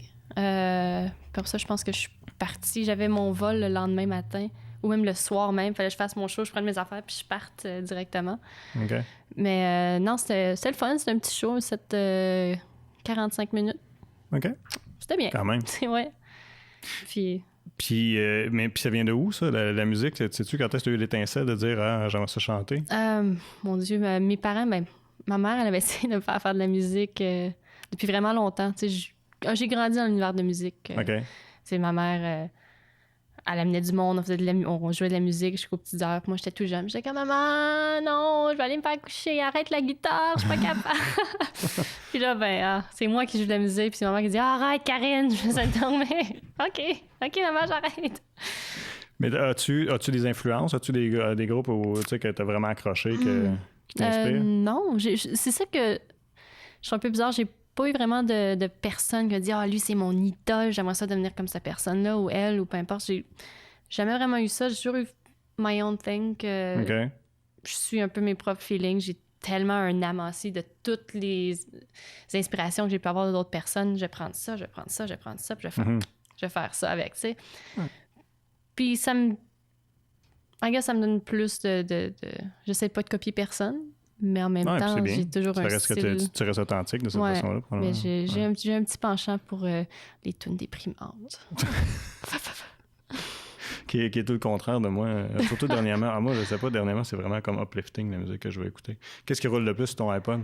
[SPEAKER 2] Pour ça, je pense que je suis partie. J'avais mon vol le lendemain matin ou même le soir même. Il fallait que je fasse mon show, je prenne mes affaires puis je parte directement.
[SPEAKER 1] OK.
[SPEAKER 2] Mais non, c'était le fun. C'était un petit show, 45 minutes.
[SPEAKER 1] OK.
[SPEAKER 2] C'était bien.
[SPEAKER 1] Quand même.
[SPEAKER 2] Ouais. Puis
[SPEAKER 1] ça vient de où, ça, la musique? Sais-tu quand est-ce que tu as eu l'étincelle de dire « Ah, j'aimerais ça chanter »
[SPEAKER 2] mon Dieu, mes parents, ma mère, elle avait essayé de me faire de la musique depuis vraiment longtemps. J'ai grandi dans l'univers de musique.
[SPEAKER 1] OK.
[SPEAKER 2] Ma mère, elle amenait du monde, on jouait de la musique jusqu'aux petites heures. Puis moi, j'étais tout jeune. J'étais comme « Maman, non, je vais aller me faire coucher, arrête la guitare, je suis pas capable. » Puis là, c'est moi qui joue de la musique. Puis c'est maman qui dit « Arrête, Karine, je vais dormir. » OK, maman, j'arrête.
[SPEAKER 1] Mais as-tu des influences? As-tu des groupes où tu sais que t'as vraiment accroché, qui t'inspirent?
[SPEAKER 2] Non, c'est ça que je suis un peu bizarre. J'ai pas eu vraiment de personne qui a dit « Ah, lui, c'est mon idole, j'aimerais ça devenir comme cette personne-là, ou elle, ou peu importe. » J'ai jamais vraiment eu ça. J'ai toujours eu my own thing.
[SPEAKER 1] OK.
[SPEAKER 2] Je suis un peu mes propres feelings. J'ai tellement un amassé de toutes les inspirations que j'ai pu avoir d'autres personnes. Je vais prendre ça, puis je vais faire ça avec, tu sais. Puis ça me... ça me donne plus de... J'essaie pas de copier personne, mais en même temps, j'ai toujours un style...
[SPEAKER 1] Tu restes authentique de cette façon-là.
[SPEAKER 2] Mais j'ai un petit penchant pour les tunes déprimantes.
[SPEAKER 1] qui est tout le contraire de moi. Surtout dernièrement. Moi, je sais pas, dernièrement, c'est vraiment comme uplifting, la musique que je vais écouter. Qu'est-ce qui roule le plus sur ton iPod?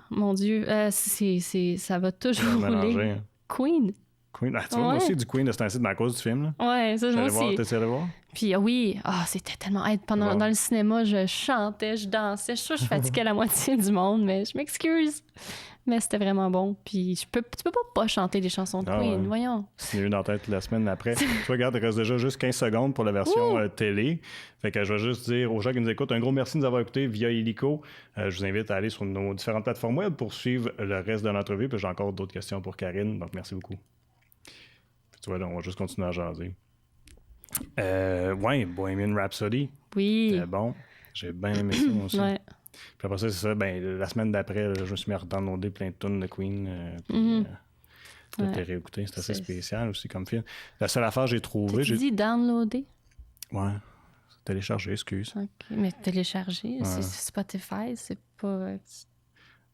[SPEAKER 2] Mon Dieu, ça va toujours rouler.
[SPEAKER 1] Hein.
[SPEAKER 2] Queen.
[SPEAKER 1] Tu vois, moi aussi, du Queen de ce temps-ci, à cause du film. Là.
[SPEAKER 2] Ouais, ça, moi aussi.
[SPEAKER 1] T'essayais de voir?
[SPEAKER 2] Puis oui, c'était tellement... Dans le cinéma, je chantais, je dansais. Je suis sûre que je fatiguais la moitié du monde, mais je m'excuse. Mais c'était vraiment bon. Puis tu peux pas chanter des chansons de Queen, voyons. C'est
[SPEAKER 1] eu dans la tête la semaine après. Tu regardes, il reste déjà juste 15 secondes pour la version télé. Fait que je vais juste dire aux gens qui nous écoutent un gros merci de nous avoir écoutés via Illico. Je vous invite à aller sur nos différentes plateformes web pour suivre le reste de l'entrevue. Puis j'ai encore d'autres questions pour Karine, donc merci beaucoup. Puis tu vois, là, on va juste continuer à jaser. Bohemian Rhapsody.
[SPEAKER 2] Oui.
[SPEAKER 1] C'était bon. J'ai bien aimé ça aussi.
[SPEAKER 2] Ouais.
[SPEAKER 1] Puis après ça, c'est ça. La semaine d'après, je me suis mis à redownloader plein de tunes de Queen. J'ai réécouté. C'était assez spécial aussi comme film. La seule affaire que j'ai trouvée...
[SPEAKER 2] Tu dis downloader?
[SPEAKER 1] Ouais. Télécharger, excuse.
[SPEAKER 2] OK. Mais télécharger, c'est Spotify, c'est pas...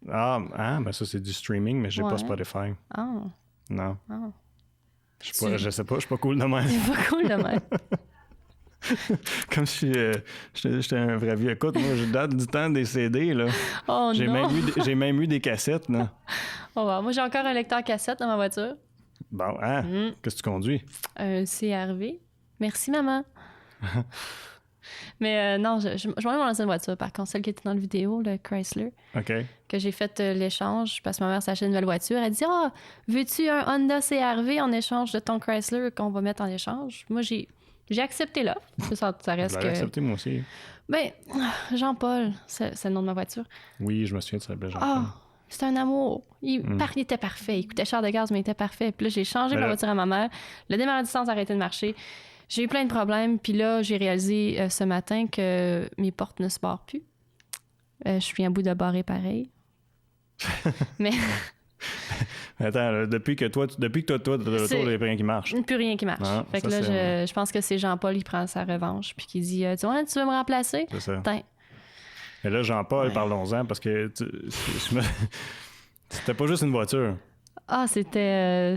[SPEAKER 1] Ben ça, c'est du streaming, mais j'ai pas Spotify.
[SPEAKER 2] Ah.
[SPEAKER 1] Non. Ah. Je sais pas, je suis pas cool de même.
[SPEAKER 2] C'est pas cool de même.
[SPEAKER 1] Comme si j'étais un vrai vieux. Écoute, moi, je date du temps des CD, là.
[SPEAKER 2] Oh non!
[SPEAKER 1] J'ai même eu des cassettes, là.
[SPEAKER 2] Moi, j'ai encore un lecteur cassette dans ma voiture.
[SPEAKER 1] Bon, qu'est-ce que tu conduis?
[SPEAKER 2] Un CR-V. Merci, maman. Mais non, je m'en vais dans l'ancienne voiture, par contre, celle qui était dans la vidéo, le Chrysler.
[SPEAKER 1] OK.
[SPEAKER 2] Que j'ai fait l'échange parce que ma mère s'est acheté une nouvelle voiture. Elle dit veux-tu un Honda CR-V en échange de ton Chrysler qu'on va mettre en échange? Moi, j'ai accepté l'offre. Ça reste que...
[SPEAKER 1] accepté, moi aussi.
[SPEAKER 2] Ben, Jean-Paul, c'est le nom de ma voiture.
[SPEAKER 1] Oui, je me souviens de ça, Jean-Paul.
[SPEAKER 2] C'était un amour. Il était parfait. Il coûtait cher de gaz, mais il était parfait. Puis là, j'ai changé ma voiture à ma mère. Le démarrage à distance a arrêté de marcher. J'ai eu plein de problèmes. Puis là, j'ai réalisé ce matin que mes portes ne se barrent plus. Je suis à bout de barrer pareil. Mais...
[SPEAKER 1] Attends, depuis que toi, t'as le tour, il n'y a plus rien qui marche.
[SPEAKER 2] Plus rien qui marche.
[SPEAKER 1] Ah,
[SPEAKER 2] fait que là, je pense que c'est Jean-Paul qui prend sa revanche puis qui dit tu veux me remplacer?
[SPEAKER 1] C'est ça.
[SPEAKER 2] Tain.
[SPEAKER 1] Et là, Jean-Paul, parlons-en, parce que c'était pas juste une voiture.
[SPEAKER 2] C'était...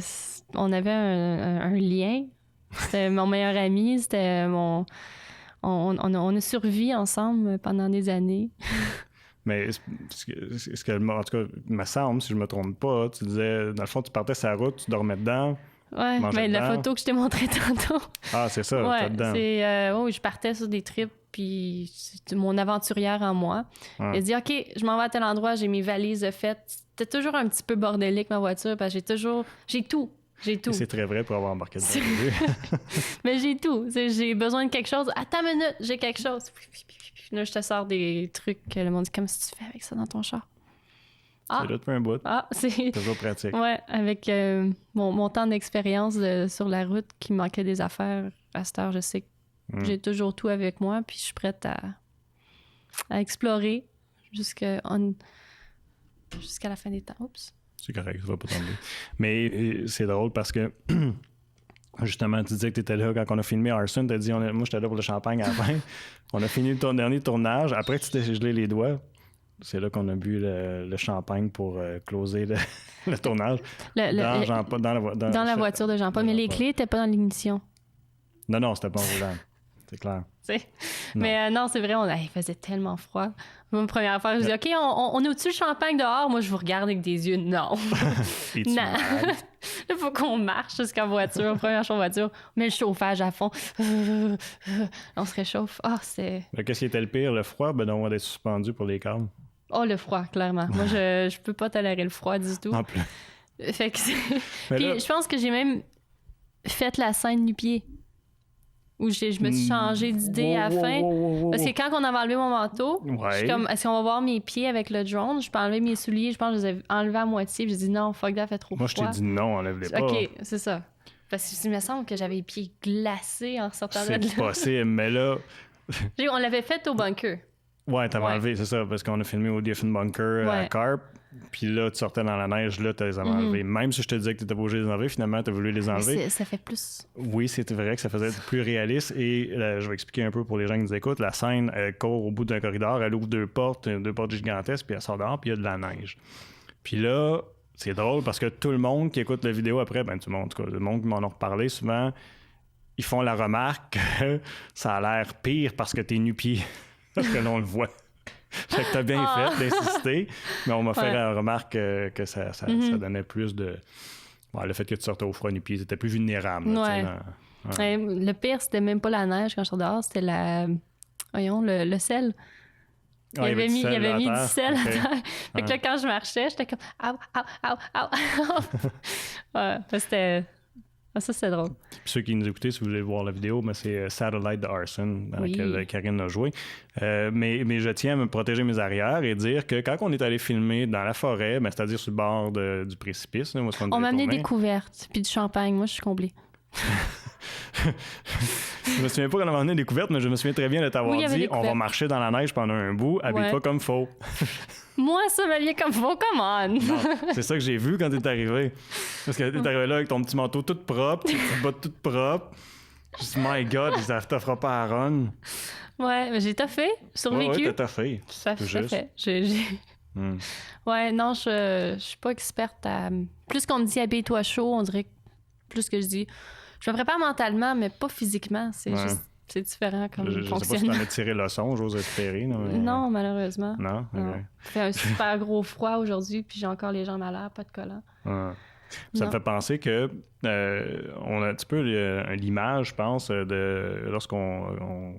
[SPEAKER 2] on avait un lien. C'était mon meilleur ami. C'était mon... on a survécu ensemble pendant des années.
[SPEAKER 1] Mais ce que, en tout cas, il me semble, si je me trompe pas, tu disais, dans le fond, tu partais sur la route, tu dormais dedans.
[SPEAKER 2] Ouais, mais la photo que je t'ai montrée tantôt.
[SPEAKER 1] Ah, c'est ça,
[SPEAKER 2] ouais,
[SPEAKER 1] dedans.
[SPEAKER 2] Oui, je partais sur des trips, puis c'est mon aventurière en moi. Elle dit, OK, je m'en vais à tel endroit, j'ai mes valises faites. C'était toujours un petit peu bordélique, ma voiture, parce que j'ai tout. Et
[SPEAKER 1] c'est très vrai pour avoir embarqué dedans.
[SPEAKER 2] Mais j'ai tout. J'ai besoin de quelque chose. Attends une minute, j'ai quelque chose. Là, je te sors des trucs que le monde dit, comme si tu fais avec ça dans ton char.
[SPEAKER 1] C'est là depuis un bout.
[SPEAKER 2] C'est
[SPEAKER 1] toujours pratique.
[SPEAKER 2] Ouais, avec mon temps d'expérience sur la route qui me manquait des affaires. À cette heure, je sais que j'ai toujours tout avec moi, puis je suis prête à explorer jusqu'à la fin des temps. Oups.
[SPEAKER 1] C'est correct, ça va pas tomber. Mais c'est drôle parce que justement, tu disais que tu étais là quand on a filmé Arson. Tu as dit, moi, j'étais là pour le champagne à la fin. On a fini ton dernier tournage. Après, tu t'es gelé les doigts. C'est là qu'on a bu le champagne pour closer le tournage.
[SPEAKER 2] Dans la voiture de Jean-Paul. Mais les clés n'étaient pas dans l'ignition.
[SPEAKER 1] Non, c'était pas en roulant. C'est clair.
[SPEAKER 2] Mais non, c'est vrai, il faisait tellement froid. Moi, première fois, je dis, OK, on est au-dessus du champagne dehors. Moi, je vous regarde avec des yeux. Non. Non. Il faut qu'on marche jusqu'en voiture. Première chose en voiture. On met le chauffage à fond. On se réchauffe.
[SPEAKER 1] Qu'est-ce qui était le pire? Le froid? Ben non, on va être suspendu pour les câbles.
[SPEAKER 2] Oh, le froid, clairement. Moi, je peux pas tolérer le froid du tout.
[SPEAKER 1] En plus.
[SPEAKER 2] Fait que puis je pense que j'ai même fait la scène du pied. Où je me suis changé d'idée à la fin. Parce que quand on avait enlevé mon manteau, je suis comme, est-ce qu'on va voir mes pieds avec le drone? Je peux enlever mes souliers. Je pense que je les ai enlevés à moitié. J'ai dit non, fuck that, fait trop froid.
[SPEAKER 1] Moi, je t'ai dit non, enlève-les pas.
[SPEAKER 2] OK, c'est ça. Parce qu'il me semble que j'avais les pieds glacés en sortant de là.
[SPEAKER 1] C'est possible, mais là...
[SPEAKER 2] On l'avait fait au bunker.
[SPEAKER 1] Ouais, t'avais enlevé, c'est ça, parce qu'on a filmé au Diffin Bunker à Carp. Puis là, tu sortais dans la neige, là, tu les avais enlevés. Même si je te disais que tu étais pas obligé de les enlever, finalement, tu as voulu les enlever.
[SPEAKER 2] Ça fait plus.
[SPEAKER 1] Oui, c'était vrai que ça faisait plus réaliste. Et je vais expliquer un peu pour les gens qui nous écoutent. La scène, elle court au bout d'un corridor, elle ouvre deux portes gigantesques, puis elle sort dehors, puis il y a de la neige. Puis là, c'est drôle parce que tout le monde qui écoute la vidéo après, ben tout le monde, en tout cas, le monde qui m'en a reparlé souvent, ils font la remarque que ça a l'air pire parce que t'es nu-pied. Parce que là, on le voit. Fait que t'as bien fait d'insister, mais on m'a fait la remarque que ça donnait plus de... le fait que tu sortais au froid nu-pied, c'était plus vulnérable. Là,
[SPEAKER 2] le pire, c'était même pas la neige quand je suis dehors, c'était le sel. Il avait mis du sel à terre. Fait que là, quand je marchais, j'étais comme « Aou! » c'était... ça, c'est drôle.
[SPEAKER 1] Puis ceux qui nous écoutaient, si vous voulez voir la vidéo, mais c'est Satellite de Arson, dans laquelle Karine a joué. Mais je tiens à me protéger mes arrières et dire que quand on est allé filmer dans la forêt, c'est-à-dire sur le bord du précipice, là,
[SPEAKER 2] on m'a amené des couvertes puis du champagne. Moi, je suis comblée.
[SPEAKER 1] Je me souviens pas qu'on avait amené des couvertes, mais je me souviens très bien de t'avoir dit on va marcher dans la neige pendant un bout, habille-toi comme faux.
[SPEAKER 2] Moi, ça m'habillait comme faux, come on!
[SPEAKER 1] Non, c'est ça que j'ai vu quand t'es arrivé. Parce que t'es arrivé là avec ton petit manteau tout propre, tes petites bottes toutes propres. Je dis, my God, ça t'offre pas à Ron.
[SPEAKER 2] Ouais, mais j'ai toffé, survécu.
[SPEAKER 1] Ouais, t'as toffé.
[SPEAKER 2] Ça fait. Ouais, non, je suis pas experte à... Plus qu'on me dit habille-toi chaud, on dirait que plus que je dis... Je me prépare mentalement, mais pas physiquement. C'est juste... C'est différent comme fonctionnement. Je sais pas si
[SPEAKER 1] t'en as tiré leçon, j'ose espérer.
[SPEAKER 2] Non, malheureusement.
[SPEAKER 1] Non? Okay.
[SPEAKER 2] Il fait un super gros froid aujourd'hui, puis j'ai encore les jambes à l'air, pas de collant.
[SPEAKER 1] Ça me fait penser que on a un petit peu l'image, je pense, de lorsqu'on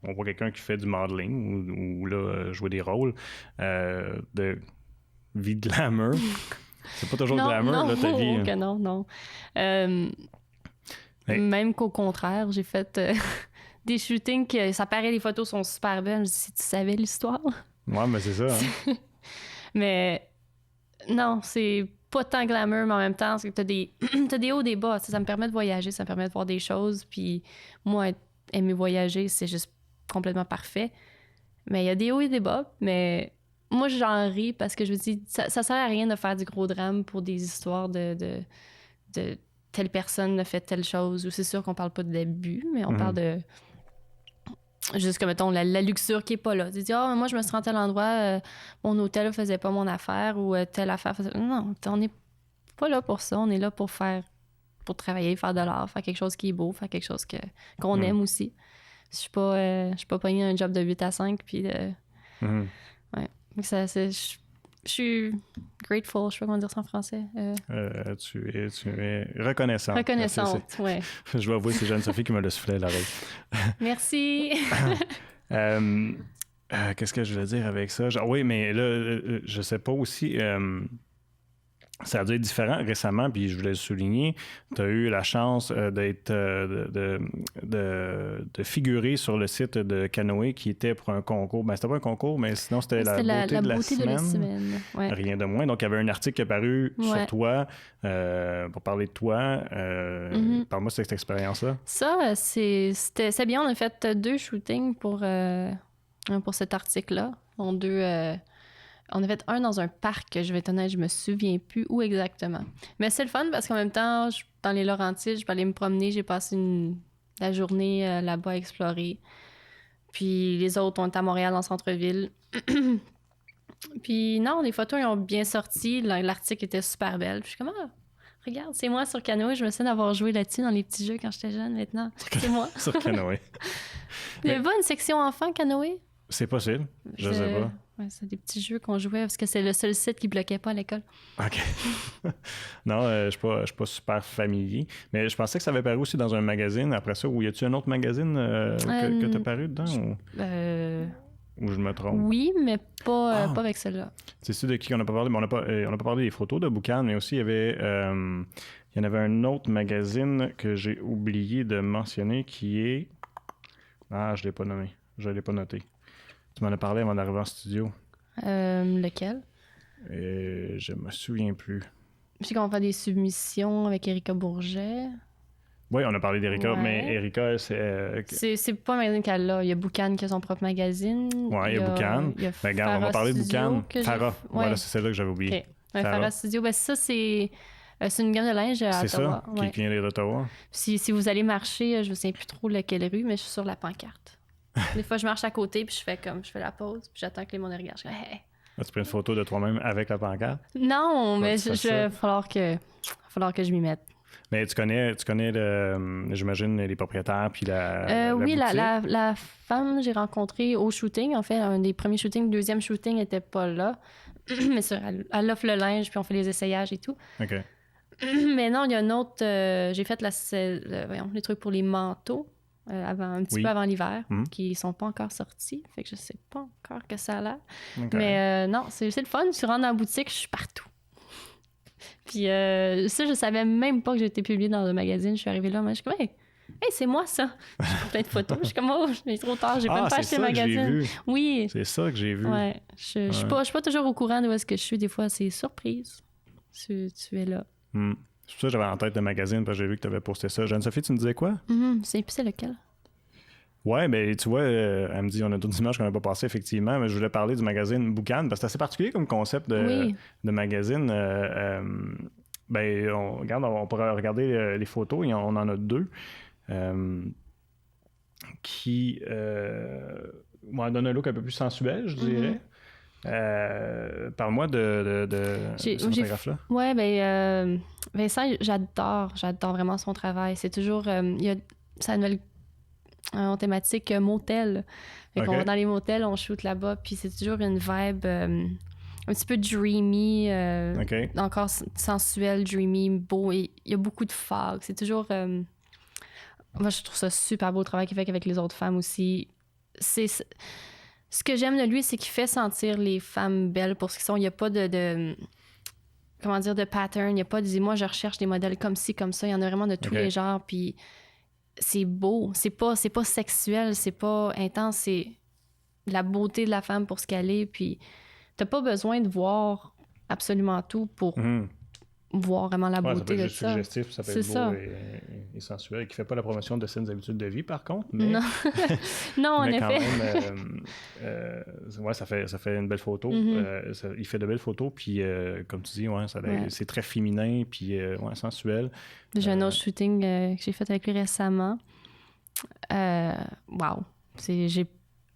[SPEAKER 1] voit quelqu'un qui fait du modeling ou là, jouer des rôles de vie de glamour. C'est pas toujours glamour, là, ta vie.
[SPEAKER 2] Non. Même qu'au contraire, j'ai fait... des shootings que ça paraît, les photos sont super belles. Je dis, si tu savais l'histoire.
[SPEAKER 1] Ouais, mais c'est ça. Hein?
[SPEAKER 2] Mais non, c'est pas tant glamour, mais en même temps, c'est que t'as des hauts, des bas. Ça me permet de voyager, ça me permet de voir des choses. Puis moi, aimer voyager, c'est juste complètement parfait. Mais il y a des hauts et des bas. Mais moi, j'en ris parce que je me dis, ça sert à rien de faire du gros drame pour des histoires de telle personne a fait telle chose. Ou c'est sûr qu'on parle pas d'abus, mais on parle de... Juste comme, mettons, la luxure qui est pas là. Tu dis, moi, je me suis rendue à tel endroit, mon hôtel faisait pas mon affaire ou telle affaire faisait... Non, on n'est pas là pour ça. On est là pour travailler, faire de l'art, faire quelque chose qui est beau, faire quelque chose qu'on aime aussi. Je suis pas pognée un job de 8 à 5, puis
[SPEAKER 1] Mhm.
[SPEAKER 2] ouais. Donc je suis grateful, je sais pas comment dire ça en français.
[SPEAKER 1] Tu es reconnaissante.
[SPEAKER 2] Reconnaissante, ouais.
[SPEAKER 1] Je vais avouer, c'est Jeanne-Sophie qui me l'a soufflé à l'oreille.
[SPEAKER 2] Merci.
[SPEAKER 1] Qu'est-ce que je voulais dire avec ça? Oui, mais là, je sais pas aussi... ça a dû être différent récemment, puis je voulais le souligner. Tu as eu la chance d'être de figurer sur le site de Canoë qui était pour un concours. Ben, c'était pas un concours, mais sinon c'était la beauté de la semaine.
[SPEAKER 2] Ouais.
[SPEAKER 1] Rien de moins. Donc, il y avait un article qui est paru sur toi pour parler de toi. Parle-moi de cette expérience-là.
[SPEAKER 2] Ça, c'est bien. On a fait 2 shootings pour cet article-là. On a fait un dans un parc, je vais être honnête, je me souviens plus où exactement. Mais c'est le fun parce qu'en même temps, dans les Laurentides, je peux aller me promener. J'ai passé la journée là-bas à explorer. Puis les autres, on est à Montréal, en centre-ville. Puis non, les photos, ils ont bien sorti. L'article était super belle. Puis je suis comme, regarde, c'est moi sur Canoë. Je me souviens d'avoir joué là-dessus dans les petits jeux quand j'étais jeune. Maintenant, c'est moi.
[SPEAKER 1] Sur Canoë.
[SPEAKER 2] Il y avait pas une section enfant Canoë?
[SPEAKER 1] C'est possible. Je sais pas.
[SPEAKER 2] Ouais, c'est des petits jeux qu'on jouait parce que c'est le seul site qui bloquait pas à l'école.
[SPEAKER 1] OK. Non, je suis pas super familier. Mais je pensais que ça avait paru aussi dans un magazine. Après ça, ou y a-tu un autre magazine que tu as paru dedans? Ou je me trompe?
[SPEAKER 2] Oui, mais pas avec celle-là.
[SPEAKER 1] C'est sûr de qui on a pas parlé. Mais on a pas parlé des photos de Boucan, mais aussi il y en avait un autre magazine que j'ai oublié de mentionner qui est... Ah, je l'ai pas nommé. Je l'ai pas noté. Tu m'en as parlé avant d'arriver en studio.
[SPEAKER 2] Lequel?
[SPEAKER 1] Je me souviens plus.
[SPEAKER 2] Je sais qu'on fait des submissions avec Erika Bourget.
[SPEAKER 1] Oui, on a parlé d'Erika,
[SPEAKER 2] Ouais.
[SPEAKER 1] mais Erika, c'est...
[SPEAKER 2] C'est pas un magazine qu'elle a. Il y a Boucan qui a son propre magazine.
[SPEAKER 1] Oui, il y a Boucan.
[SPEAKER 2] Il y a
[SPEAKER 1] Ben, regarde, on va parler de Boucan. Farah.
[SPEAKER 2] Ouais.
[SPEAKER 1] Voilà, c'est celle-là que j'avais oublié.
[SPEAKER 2] Okay. Farah Studio, ben ça, c'est une gamme de linge à
[SPEAKER 1] c'est
[SPEAKER 2] Ottawa.
[SPEAKER 1] C'est ça, qui vient d'Ottawa.
[SPEAKER 2] Si vous allez marcher, je ne sais plus trop laquelle rue, mais je suis sur la pancarte. Des fois, je marche à côté, puis je fais la pause, puis j'attends que les monde regardent. Je fais, hey.
[SPEAKER 1] As-tu pris une photo de toi-même avec la pancarte?
[SPEAKER 2] Non, mais
[SPEAKER 1] tu
[SPEAKER 2] il va falloir que je m'y mette.
[SPEAKER 1] Mais tu connais j'imagine, les propriétaires, puis la
[SPEAKER 2] oui,
[SPEAKER 1] boutique?
[SPEAKER 2] la femme que j'ai rencontrée au shooting, en fait, un des premiers shootings, le deuxième shooting n'était pas là. Mais ça, elle offre le linge, puis on fait les essayages et tout.
[SPEAKER 1] OK.
[SPEAKER 2] Mais non, il y a une autre... j'ai fait les trucs pour les manteaux. Un petit peu avant l'hiver, qui sont pas encore sortis. Fait que je sais pas encore que ça a l'air. Okay. Mais non, c'est le fun. Tu rentres dans la boutique, je suis partout. Puis ça, je savais même pas que j'étais publiée dans un magazine. Je suis arrivée là, mais je suis comme, hey, c'est moi ça. J'ai pris plein de photos. Je suis comme, j'ai trop tard, j'ai pas même pas acheté le magazine. Oui.
[SPEAKER 1] C'est ça que j'ai vu.
[SPEAKER 2] Ouais. Je suis pas toujours au courant d'où est-ce que je suis. Des fois, c'est surprise. Tu es là.
[SPEAKER 1] C'est pour ça que j'avais en tête le magazine, parce que j'ai vu que tu avais posté ça. Jeanne-Sophie, tu me disais quoi?
[SPEAKER 2] C'est lequel?
[SPEAKER 1] Ouais, ben tu vois, elle me dit, on a d'autres images qu'on n'a pas passées, effectivement, mais je voulais parler du magazine Boucan, parce que c'est assez particulier comme concept de magazine. On pourrait regarder les photos, on en a 2, qui donnent un look un peu plus sensuel, je dirais. Parle-moi de ce photographe-là.
[SPEAKER 2] Ouais, Vincent, j'adore vraiment son travail. C'est toujours... il y a sa nouvelle thématique motel. Fait qu'on va dans les motels, on shoot là-bas, puis c'est toujours une vibe un petit peu dreamy, encore sensuel, dreamy, beau. Et il y a beaucoup de fog. C'est toujours... moi, je trouve ça super beau le travail qu'il fait avec les autres femmes aussi. Ce que j'aime de lui, c'est qu'il fait sentir les femmes belles pour ce qu'elles sont. Il n'y a pas de pattern. Il n'y a pas de « moi, je recherche des modèles comme ci, comme ça ». Il y en a vraiment de tous les genres. Puis c'est beau. C'est pas sexuel. C'est pas intense. C'est la beauté de la femme pour ce qu'elle est. Puis t'as pas besoin de voir absolument tout pour voir vraiment la beauté de ça.
[SPEAKER 1] Ça peut être suggestif, ça peut être beau et sensuel, qui fait pas la promotion de saines habitudes de vie, par contre. Mais...
[SPEAKER 2] Non, non en effet.
[SPEAKER 1] Même, ça fait une belle photo. Il fait de belles photos, puis comme tu dis, c'est très féminin, puis sensuel.
[SPEAKER 2] J'ai un autre shooting que j'ai fait avec lui récemment. Wow! J'ai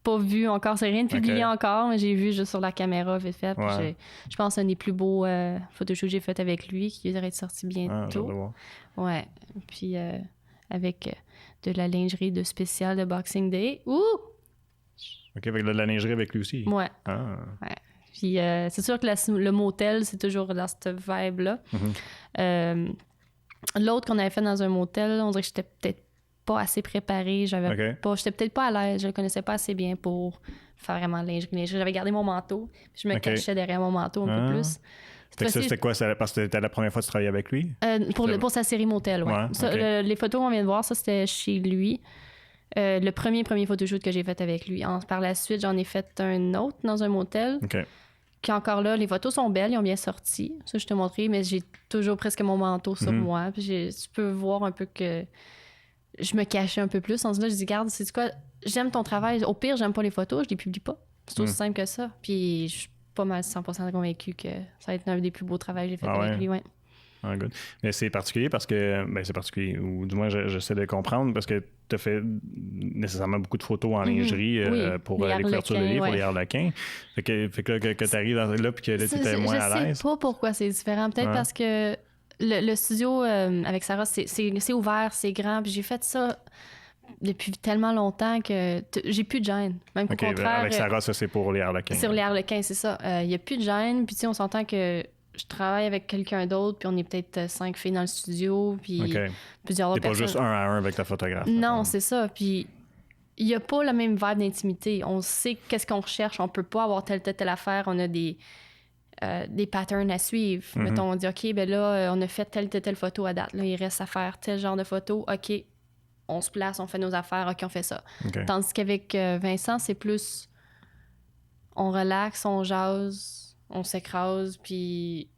[SPEAKER 2] pas vu encore, c'est rien de publié encore, mais j'ai vu juste sur la caméra vite fait. Je pense que c'est un des plus beaux photoshoots que j'ai fait avec lui, qui devrait être sorti bientôt. Ouais. Puis avec de la lingerie de spécial de Boxing Day. Ouh!
[SPEAKER 1] OK, avec de la lingerie avec lui aussi.
[SPEAKER 2] Ouais.
[SPEAKER 1] Ah.
[SPEAKER 2] Ouais. Puis c'est sûr que le motel, c'est toujours dans cette vibe-là. L'autre qu'on avait fait dans un motel, on dirait que j'étais peut-être pas assez préparée. J'étais peut-être pas à l'aise. Je le connaissais pas assez bien pour faire vraiment lingerie. J'avais gardé mon manteau. Puis je me cachais derrière mon manteau un peu plus.
[SPEAKER 1] Fait que ça, c'était quoi? Parce que c'était la première fois que tu travaillais avec lui?
[SPEAKER 2] Pour sa série motel, ouais. Les photos qu'on vient de voir, ça, c'était chez lui. Le premier photoshoot que j'ai fait avec lui. Par la suite, j'en ai fait un autre dans un motel. Puis encore là, les photos sont belles, ils ont bien sorti. Ça, je te montrais, mais j'ai toujours presque mon manteau sur moi. Puis tu peux voir un peu que je me cachais un peu plus. En ce là, je dis, garde, c'est quoi? J'aime ton travail. Au pire, j'aime pas les photos, je les publie pas. C'est aussi simple que ça. Puis je suis pas mal 100% convaincue que ça va être un des plus beaux travaux que j'ai fait avec lui. Ouais.
[SPEAKER 1] Ah, good. Mais c'est particulier parce que... c'est particulier, ou du moins, j'essaie de comprendre, parce que tu as fait nécessairement beaucoup de photos en lingerie pour les couvertures de livres, pour les harlequins. Fait que là, que tu arrives là puis que tu étais moins à l'aise.
[SPEAKER 2] Je sais pas pourquoi c'est différent. Peut-être parce que le studio avec Sarah, c'est ouvert, c'est grand. Puis j'ai fait ça depuis tellement longtemps que j'ai plus de gêne. Même au contraire...
[SPEAKER 1] Avec Sarah, ça, c'est pour les harlequins.
[SPEAKER 2] Sur les harlequins, c'est ça. Il y a plus de gêne. Puis tu sais, on s'entend que je travaille avec quelqu'un d'autre, puis on est peut-être 5 filles dans le studio, puis plusieurs autres personnes.
[SPEAKER 1] T'es pas juste 1 à 1 avec ta photographe.
[SPEAKER 2] Non, c'est ça. Puis il n'y a pas la même vibe d'intimité. On sait qu'est-ce qu'on recherche. On peut pas avoir telle affaire. On a des patterns à suivre. Mettons, on dit, OK, ben là, on a fait telle photo à date. Là, il reste à faire tel genre de photo. OK, on se place, on fait nos affaires. OK, on fait ça. Tandis qu'avec Vincent, c'est plus... On relaxe, on jase... On s'écrase, puis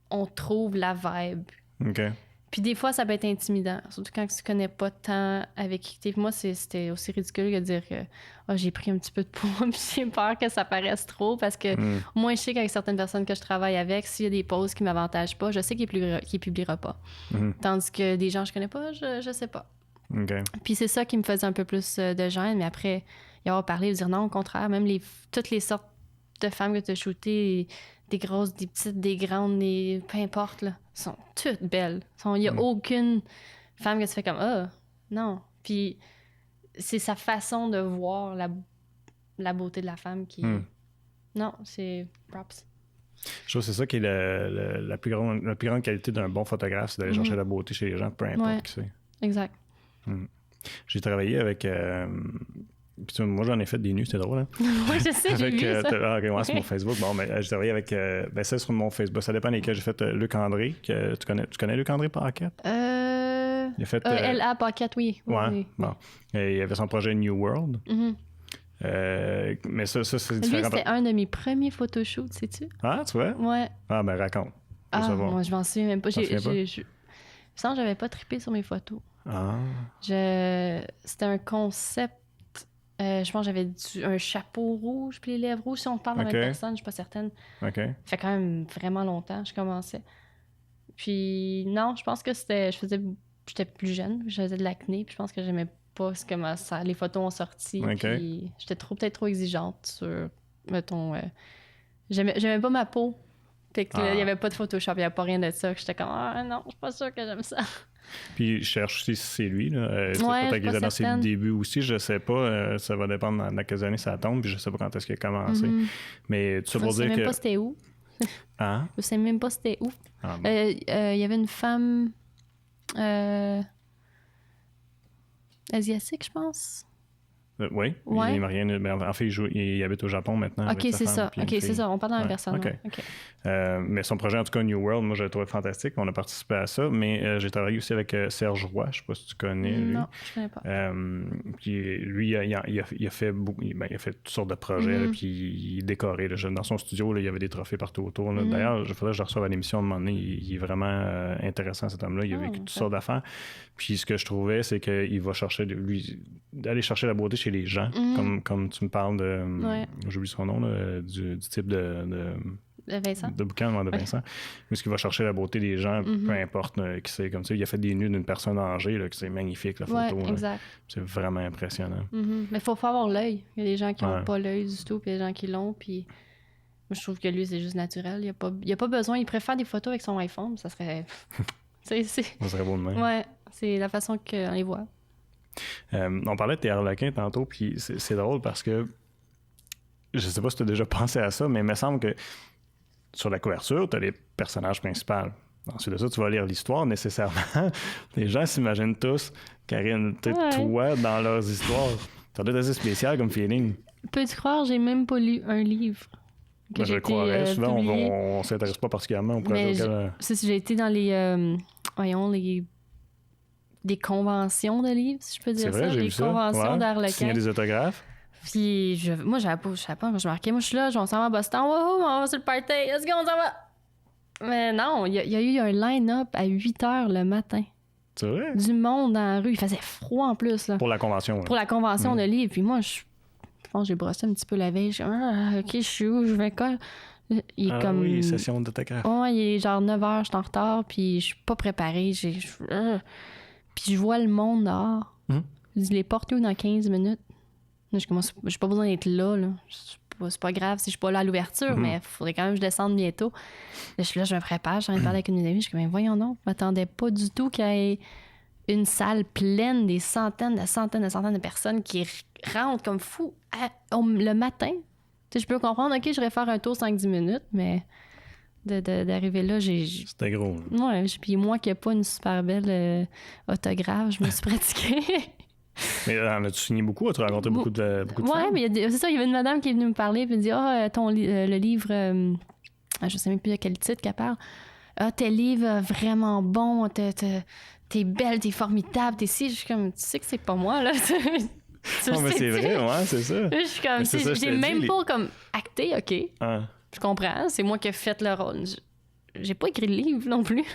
[SPEAKER 2] on trouve la vibe. Puis des fois, ça peut être intimidant, surtout quand tu connais pas tant avec qui t'es. Moi, c'était aussi ridicule que de dire que j'ai pris un petit peu de poids, puis j'ai peur que ça paraisse trop, parce que moi, je sais qu'avec certaines personnes que je travaille avec, s'il y a des poses qui m'avantagent pas, je sais qu'il publiera pas. Tandis que des gens que je connais pas, je sais pas. Puis c'est ça qui me faisait un peu plus de gêne, mais après y avoir parlé, dire non, au contraire, même toutes les sortes de femmes que tu as shootées, des grosses, des petites, des grandes, peu importe, là, sont toutes belles. Il n'y a aucune femme que tu fais comme non. Puis c'est sa façon de voir la beauté de la femme qui... Non, c'est props.
[SPEAKER 1] Je trouve que c'est ça qui est la plus grande qualité d'un bon photographe, c'est d'aller chercher la beauté chez les gens, peu importe qui c'est.
[SPEAKER 2] Exact.
[SPEAKER 1] J'ai travaillé avec... Puis, moi, j'en ai fait des nus, c'est drôle, hein?
[SPEAKER 2] Oui, je sais, j'ai vu ça.
[SPEAKER 1] Moi, sur mon Facebook. Bon, mais j'ai travaillé avec... ça, sur mon Facebook. Ça dépend desquels. J'ai fait Luc André. Que tu connais Luc André Paquette? Il a fait...
[SPEAKER 2] L.A. Paquette, oui.
[SPEAKER 1] Oui. Bon. Et il avait son projet New World. Mais ça, c'est différent.
[SPEAKER 2] Lui, c'était un de mes premiers photoshoots, sais-tu?
[SPEAKER 1] Ah, tu vois?
[SPEAKER 2] Ouais.
[SPEAKER 1] Ah, ben raconte.
[SPEAKER 2] Moi, je m'en souviens même pas. Je sens que j'avais pas trippé sur mes photos. C'était un concept. Je pense que j'avais un chapeau rouge puis les lèvres rouges. Si on parle de la même personne, je suis pas certaine. Ça fait quand même vraiment longtemps que je commençais. Puis non, je pense que j'étais plus jeune, je faisais de l'acné, puis je pense que j'aimais pas les photos ont sorti. Puis j'étais peut-être trop exigeante sur, mettons, j'aimais pas ma peau. Fait que il y avait pas de Photoshop, il y avait pas rien de ça. J'étais comme non, je suis pas sûre que j'aime ça.
[SPEAKER 1] Puis je cherche aussi si c'est lui. Peut-être qu'il était dans ses débuts aussi, je sais pas. Ça va dépendre dans quelques années ça tombe, puis je sais pas quand est-ce qu'il a commencé. Mais tout ça pour dire que...
[SPEAKER 2] Je sais même pas c'était où. Je sais même pas c'était où. Il y avait une femme asiatique, je pense.
[SPEAKER 1] Oui, il est marié. En fait, il habite au Japon maintenant.
[SPEAKER 2] OK, c'est ça. C'est ça. On parle dans la personne.
[SPEAKER 1] Mais son projet, en tout cas, New World, moi, je le trouvais fantastique. On a participé à ça. Mais j'ai travaillé aussi avec Serge Roy. Je ne sais pas si tu connais, lui.
[SPEAKER 2] Non, je ne connais pas.
[SPEAKER 1] Puis lui, il a fait il a fait toutes sortes de projets. Puis il décorait. Dans son studio, là, il y avait des trophées partout autour. D'ailleurs, il faudrait que je le reçoive à l'émission de un moment donné. Il est vraiment intéressant, cet homme-là. Il a vécu toutes sortes d'affaires. Puis ce que je trouvais, c'est qu'il va d'aller chercher la beauté chez les gens, comme tu me parles de... J'oublie son nom, là, du type de
[SPEAKER 2] Vincent.
[SPEAKER 1] De boucan de Vincent. Où est-ce qu'il va chercher la beauté des gens, peu importe qui c'est. Comme ça, il a fait des nus d'une personne âgée, là, que c'est magnifique, la photo.
[SPEAKER 2] Exact.
[SPEAKER 1] C'est vraiment impressionnant.
[SPEAKER 2] Mais il faut avoir l'œil. Il y a des gens qui n'ont pas l'œil du tout, puis il y a des gens qui l'ont, puis... Moi, je trouve que lui, c'est juste naturel. Il n'y a pas besoin. Il préfère des photos avec son iPhone. Ça serait...
[SPEAKER 1] Ça serait beau de même.
[SPEAKER 2] Ouais, c'est la façon qu'on les voit.
[SPEAKER 1] On parlait de tes harlequins tantôt, puis c'est drôle parce que je sais pas si tu as déjà pensé à ça, mais il me semble que sur la couverture, tu as les personnages principaux. Ensuite de ça, tu vas lire l'histoire nécessairement. Les gens s'imaginent tous, Karine, toi dans leurs histoires. Ça doit être assez spécial comme feeling.
[SPEAKER 2] Peux-tu croire, j'ai même pas lu un livre.
[SPEAKER 1] Ben, je le croirais. Souvent, on s'intéresse pas particulièrement au projet auquel...
[SPEAKER 2] J'ai été dans les... des conventions de livres, si je peux dire
[SPEAKER 1] vrai,
[SPEAKER 2] ça.
[SPEAKER 1] Des
[SPEAKER 2] conventions d'Harlequin.
[SPEAKER 1] Signer des autographes.
[SPEAKER 2] Puis moi, je savais pas quand je marquais. Moi, je suis là, on s'en va à Boston. Wow, on va sur le party. Let's go, on s'en va. Mais non, il y a eu un line-up à 8 h le matin.
[SPEAKER 1] C'est vrai?
[SPEAKER 2] Du monde dans la rue. Il faisait froid en plus. Là.
[SPEAKER 1] Pour la convention.
[SPEAKER 2] Pour la convention de livres. Puis moi, je pense que j'ai brossé un petit peu la veille. Je suis OK, je suis où? Je vais quoi? Il est comme...
[SPEAKER 1] oui, session d'autographe.
[SPEAKER 2] Ouais, il est genre 9 h, je suis en retard. Puis je suis pas préparée. Puis je vois le monde dehors. Je les porte où dans 15 minutes? J'ai pas besoin d'être là. C'est pas grave si je suis pas là à l'ouverture, mais il faudrait quand même que je descende bientôt. Là, je suis là, je me prépare, j'ai envie de parler avec une amie. Je suis comme, mais voyons donc, je m'attendais pas du tout qu'il y ait une salle pleine, des centaines de personnes qui rentrent comme fous le matin. Tu sais, je peux comprendre, OK, je vais faire un tour 5-10 minutes, mais d'arriver là,
[SPEAKER 1] C'était gros.
[SPEAKER 2] Ouais, puis moi qui n'ai pas une super belle autographe, je me suis pratiquée.
[SPEAKER 1] Mais en as-tu signé beaucoup? As-tu rencontré beaucoup de femmes?
[SPEAKER 2] Ouais, mais c'est ça, il y avait une madame qui est venue me parler et me dit le livre, je sais même plus de quel titre qu'elle parle. Tes livres, vraiment bon, t'es belle, t'es formidable, t'es si. Je suis comme, tu sais que c'est pas moi, là.
[SPEAKER 1] Non, mais c'est vrai, ouais, c'est ça.
[SPEAKER 2] Je suis comme, j'ai même pas comme acté, OK.
[SPEAKER 1] Ah.
[SPEAKER 2] Je comprends, c'est moi qui ai fait le rôle. J'ai pas écrit le livre non plus.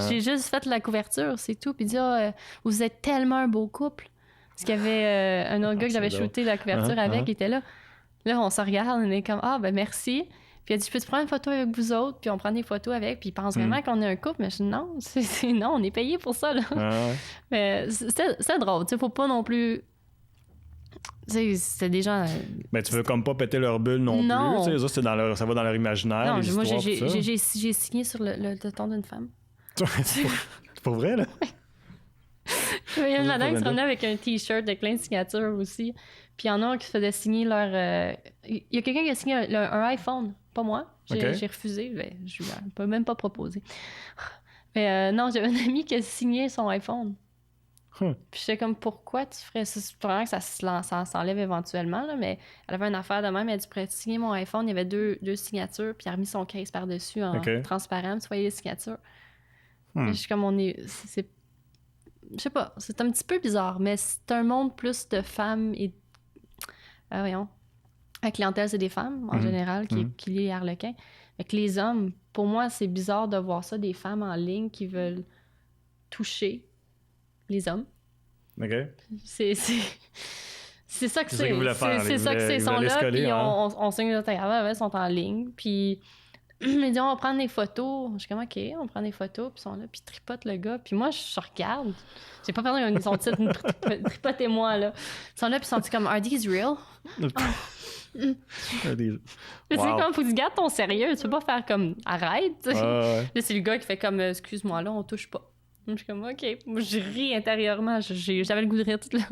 [SPEAKER 2] J'ai juste fait la couverture, c'est tout. Puis dit, vous êtes tellement un beau couple. Parce qu'il y avait un autre gars que j'avais shooté la couverture avec, qui était là. Là, on se regarde, on est comme, ben merci. Puis il a dit, je peux te prendre une photo avec vous autres? Puis on prend des photos avec, puis il pense vraiment qu'on est un couple. Mais je dis, non, non, on est payé pour ça, là. Mais c'est drôle, tu sais, faut pas non plus... Tu sais, c'était des gens...
[SPEAKER 1] Mais tu veux comme pas péter leur bulle non plus, tu sais, ça va dans leur imaginaire,
[SPEAKER 2] non,
[SPEAKER 1] les
[SPEAKER 2] moi,
[SPEAKER 1] histoires,
[SPEAKER 2] j'ai signé sur le ton d'une femme.
[SPEAKER 1] C'est pas vrai, là?
[SPEAKER 2] Il y a une madame qui se promenait avec un T-shirt avec plein de signatures aussi. Puis il y en a un qui se faisait signer leur... Il y a quelqu'un qui a signé un iPhone, pas moi. J'ai refusé. Je ne peux même pas proposer. Mais non, j'avais une amie qui a signé son iPhone. Puis j'étais comme, pourquoi tu ferais ça? C'est vraiment que ça s'enlève éventuellement, là, mais elle avait une affaire de même. Elle a dit, pourrais signer mon iPhone? Il y avait deux signatures, puis elle a remis son case par-dessus en transparent. Tu voyais les signatures. Je suis comme, je sais pas, c'est un petit peu bizarre, mais c'est un monde plus de femmes et... voyons. La clientèle, c'est des femmes, en général, qui lit Harlequin. Fait que les hommes, pour moi, c'est bizarre de voir ça, des femmes en ligne qui veulent toucher les hommes.
[SPEAKER 1] OK.
[SPEAKER 2] C'est ça que c'est.
[SPEAKER 1] C'est
[SPEAKER 2] ça que c'est. Ils sont là, puis on signe le ils sont en ligne, puis... Ils disent, on va prendre des photos. Je suis comme, OK, on prend des photos, puis ils sont là, puis ils tripotent le gars. Puis moi, je regarde. J'ai pas perdu son titre, tripotez-moi, là. Ils sont là, puis ils sont comme, are these real? Tu sais, comme, faut que tu gardes ton sérieux. Tu peux pas faire comme, arrête. Là, c'est le gars qui fait comme, excuse-moi, là, on touche pas. Je suis comme, OK. Moi, je ris intérieurement. J'avais le goût de rire tout là.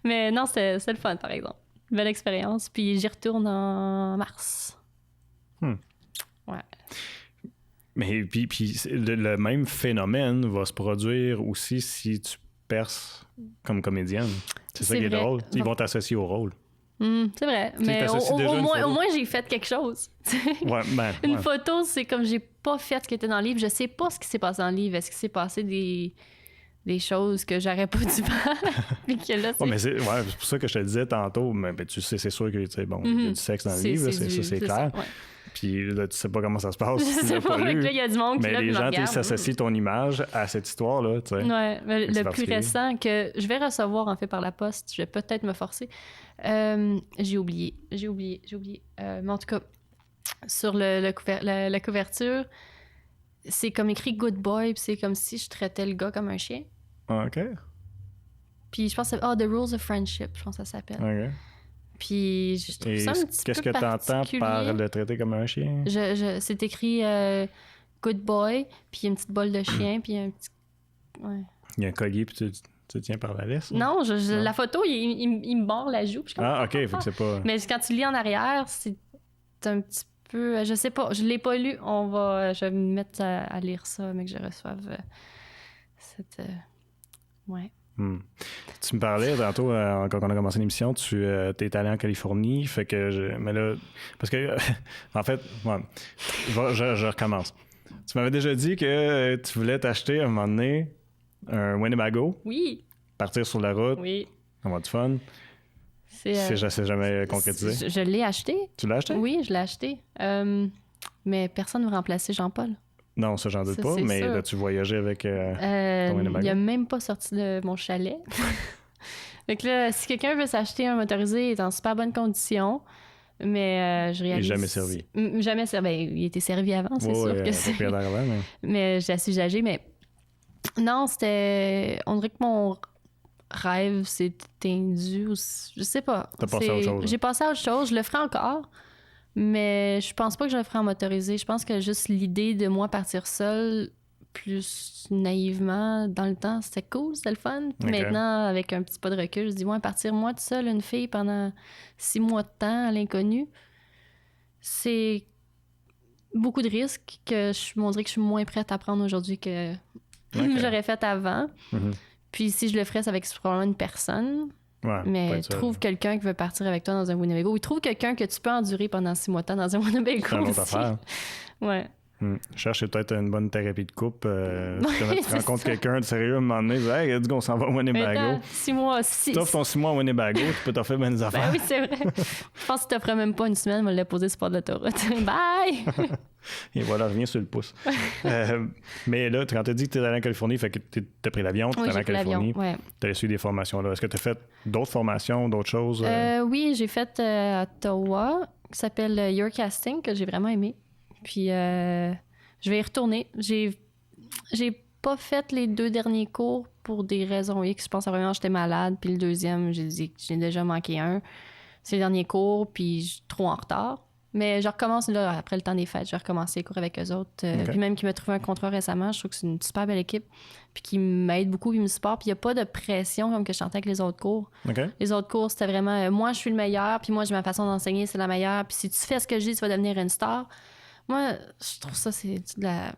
[SPEAKER 2] Mais non, c'est le fun, par exemple. Belle expérience. Puis j'y retourne en mars. Ouais.
[SPEAKER 1] Mais puis le même phénomène va se produire aussi si tu perces comme comédienne. C'est ça qui est drôle. Ils vont t'associer au rôle.
[SPEAKER 2] C'est vrai. Mais au moins, j'ai fait quelque chose. Une photo, c'est comme j'ai pas fait ce qui était dans le livre. Je sais pas ce qui s'est passé dans le livre. Est-ce qu'il s'est passé des choses que j'aurais pas dû faire? C'est
[SPEAKER 1] pour ça que je te disais tantôt. Mais tu sais, c'est sûr qu'il y a du sexe dans le livre. C'est clair.
[SPEAKER 2] Ça,
[SPEAKER 1] Puis là, tu sais pas comment ça se passe.
[SPEAKER 2] C'est pas vrai que là, il y a du monde qui
[SPEAKER 1] mais les gens s'associent ton image à cette histoire-là. Tu sais.
[SPEAKER 2] Ouais, le plus récent que je vais recevoir, en fait, par la poste, je vais peut-être me forcer. J'ai oublié. Mais en tout cas, sur la couverture, c'est comme écrit Good Boy, puis c'est comme si je traitais le gars comme un chien.
[SPEAKER 1] OK.
[SPEAKER 2] Puis je pense que c'est The Rules of Friendship, je pense que ça s'appelle.
[SPEAKER 1] OK.
[SPEAKER 2] Puis je trouve ça un petit peu
[SPEAKER 1] qu'est-ce que tu entends par le traiter comme un chien?
[SPEAKER 2] C'est écrit Good Boy, puis il y a une petite bolle de chien, puis un petit... Ouais.
[SPEAKER 1] Il y a un collier, puis tu Tu te tiens par la laisse?
[SPEAKER 2] Non, la photo, il me barre la joue. Puis je suis comme,
[SPEAKER 1] OK, fait que c'est pas...
[SPEAKER 2] Mais quand tu lis en arrière, c'est un petit peu... Je sais pas, je l'ai pas lu. Je vais me mettre à lire ça, mais que je reçoive cette... Ouais.
[SPEAKER 1] Tu me parlais tantôt, quand on a commencé l'émission, tu es allé en Californie, fait que mais là, parce que, en fait, ouais, je recommence. Tu m'avais déjà dit que tu voulais t'acheter à un moment donné un Winnebago.
[SPEAKER 2] Oui.
[SPEAKER 1] Partir sur la route.
[SPEAKER 2] Oui.
[SPEAKER 1] Avoir du fun. C'est jamais concrétisé.
[SPEAKER 2] Je l'ai acheté.
[SPEAKER 1] Tu l'as acheté?
[SPEAKER 2] Oui, je l'ai acheté. Mais personne ne va remplacer Jean-Paul.
[SPEAKER 1] Non, ça, j'en doute
[SPEAKER 2] Ça,
[SPEAKER 1] pas,
[SPEAKER 2] c'est
[SPEAKER 1] mais
[SPEAKER 2] sûr.
[SPEAKER 1] là, tu voyageais avec ton Winnebago.
[SPEAKER 2] Il a même pas sorti de mon chalet. Fait que là, si quelqu'un veut s'acheter un motorisé, il est en super bonne condition. Mais je réalise...
[SPEAKER 1] Il n'est jamais servi.
[SPEAKER 2] Jamais servi. Ben, il était servi avant, c'est sûr que c'est...
[SPEAKER 1] Avant,
[SPEAKER 2] mais je suis âgée, mais... Non, c'était... On dirait que mon rêve s'est éteint. Je sais pas.
[SPEAKER 1] T'as passé à autre chose.
[SPEAKER 2] J'ai passé à autre chose. Je le ferai encore. Mais je pense pas que je le ferai en motorisé. Je pense que juste l'idée de moi partir seule, plus naïvement, dans le temps, c'était cool, c'était le fun. Puis maintenant, avec un petit pas de recul, je dis, moi, partir moi toute seule, une fille, pendant 6 mois de temps à l'inconnu, c'est beaucoup de risques que on dirait que je suis moins prête à prendre aujourd'hui que j'aurais fait avant. Puis si je le ferais, c'est avec probablement une personne.
[SPEAKER 1] Ouais,
[SPEAKER 2] mais trouve quelqu'un qui veut partir avec toi dans un Winnebago. Ou trouve quelqu'un que tu peux endurer pendant 6 mois de temps dans un Winnebago.
[SPEAKER 1] C'est une autre affaire.
[SPEAKER 2] Ouais.
[SPEAKER 1] Cherche peut-être une bonne thérapie de couple. Tu rencontres quelqu'un de sérieux à un moment donné, hey, on s'en va au Winnebago.
[SPEAKER 2] 6 mois, 6.
[SPEAKER 1] Tu t'offres ton 6 mois au Winnebago, tu peux t'offrir bien des affaires.
[SPEAKER 2] Ben oui, c'est vrai. Je pense que tu t'offrais même pas une semaine, on l'a posé sur le bord de l'autoroute. Bye!
[SPEAKER 1] Et voilà, reviens sur le pouce. Mais là, quand tu as dit que tu es allé en Californie, fait que tu as pris l'avion, tu es allé en Californie, tu as suivi des formations là. Est-ce que tu as fait d'autres formations, d'autres choses?
[SPEAKER 2] Oui, j'ai fait à Ottawa, qui s'appelle Your Casting, que j'ai vraiment aimé. Puis je vais y retourner. J'ai pas fait les 2 derniers cours pour des raisons X. Je pense vraiment que j'étais malade. Puis le deuxième, j'ai dit que j'ai déjà manqué un. C'est le dernier cours, puis je suis trop en retard. Mais je recommence là, après le temps des fêtes. Je vais recommencer les cours avec eux autres. Puis même qui m'a trouvé un contrat récemment, je trouve que c'est une super belle équipe. Puis qui m'aide beaucoup, qui me supporte. Puis il n'y a pas de pression comme que je sentais avec les autres cours. Les autres cours, c'était vraiment moi, je suis le meilleur. Puis moi, j'ai ma façon d'enseigner, c'est la meilleure. Puis si tu fais ce que je dis, tu vas devenir une star. Moi, je trouve ça, c'est de la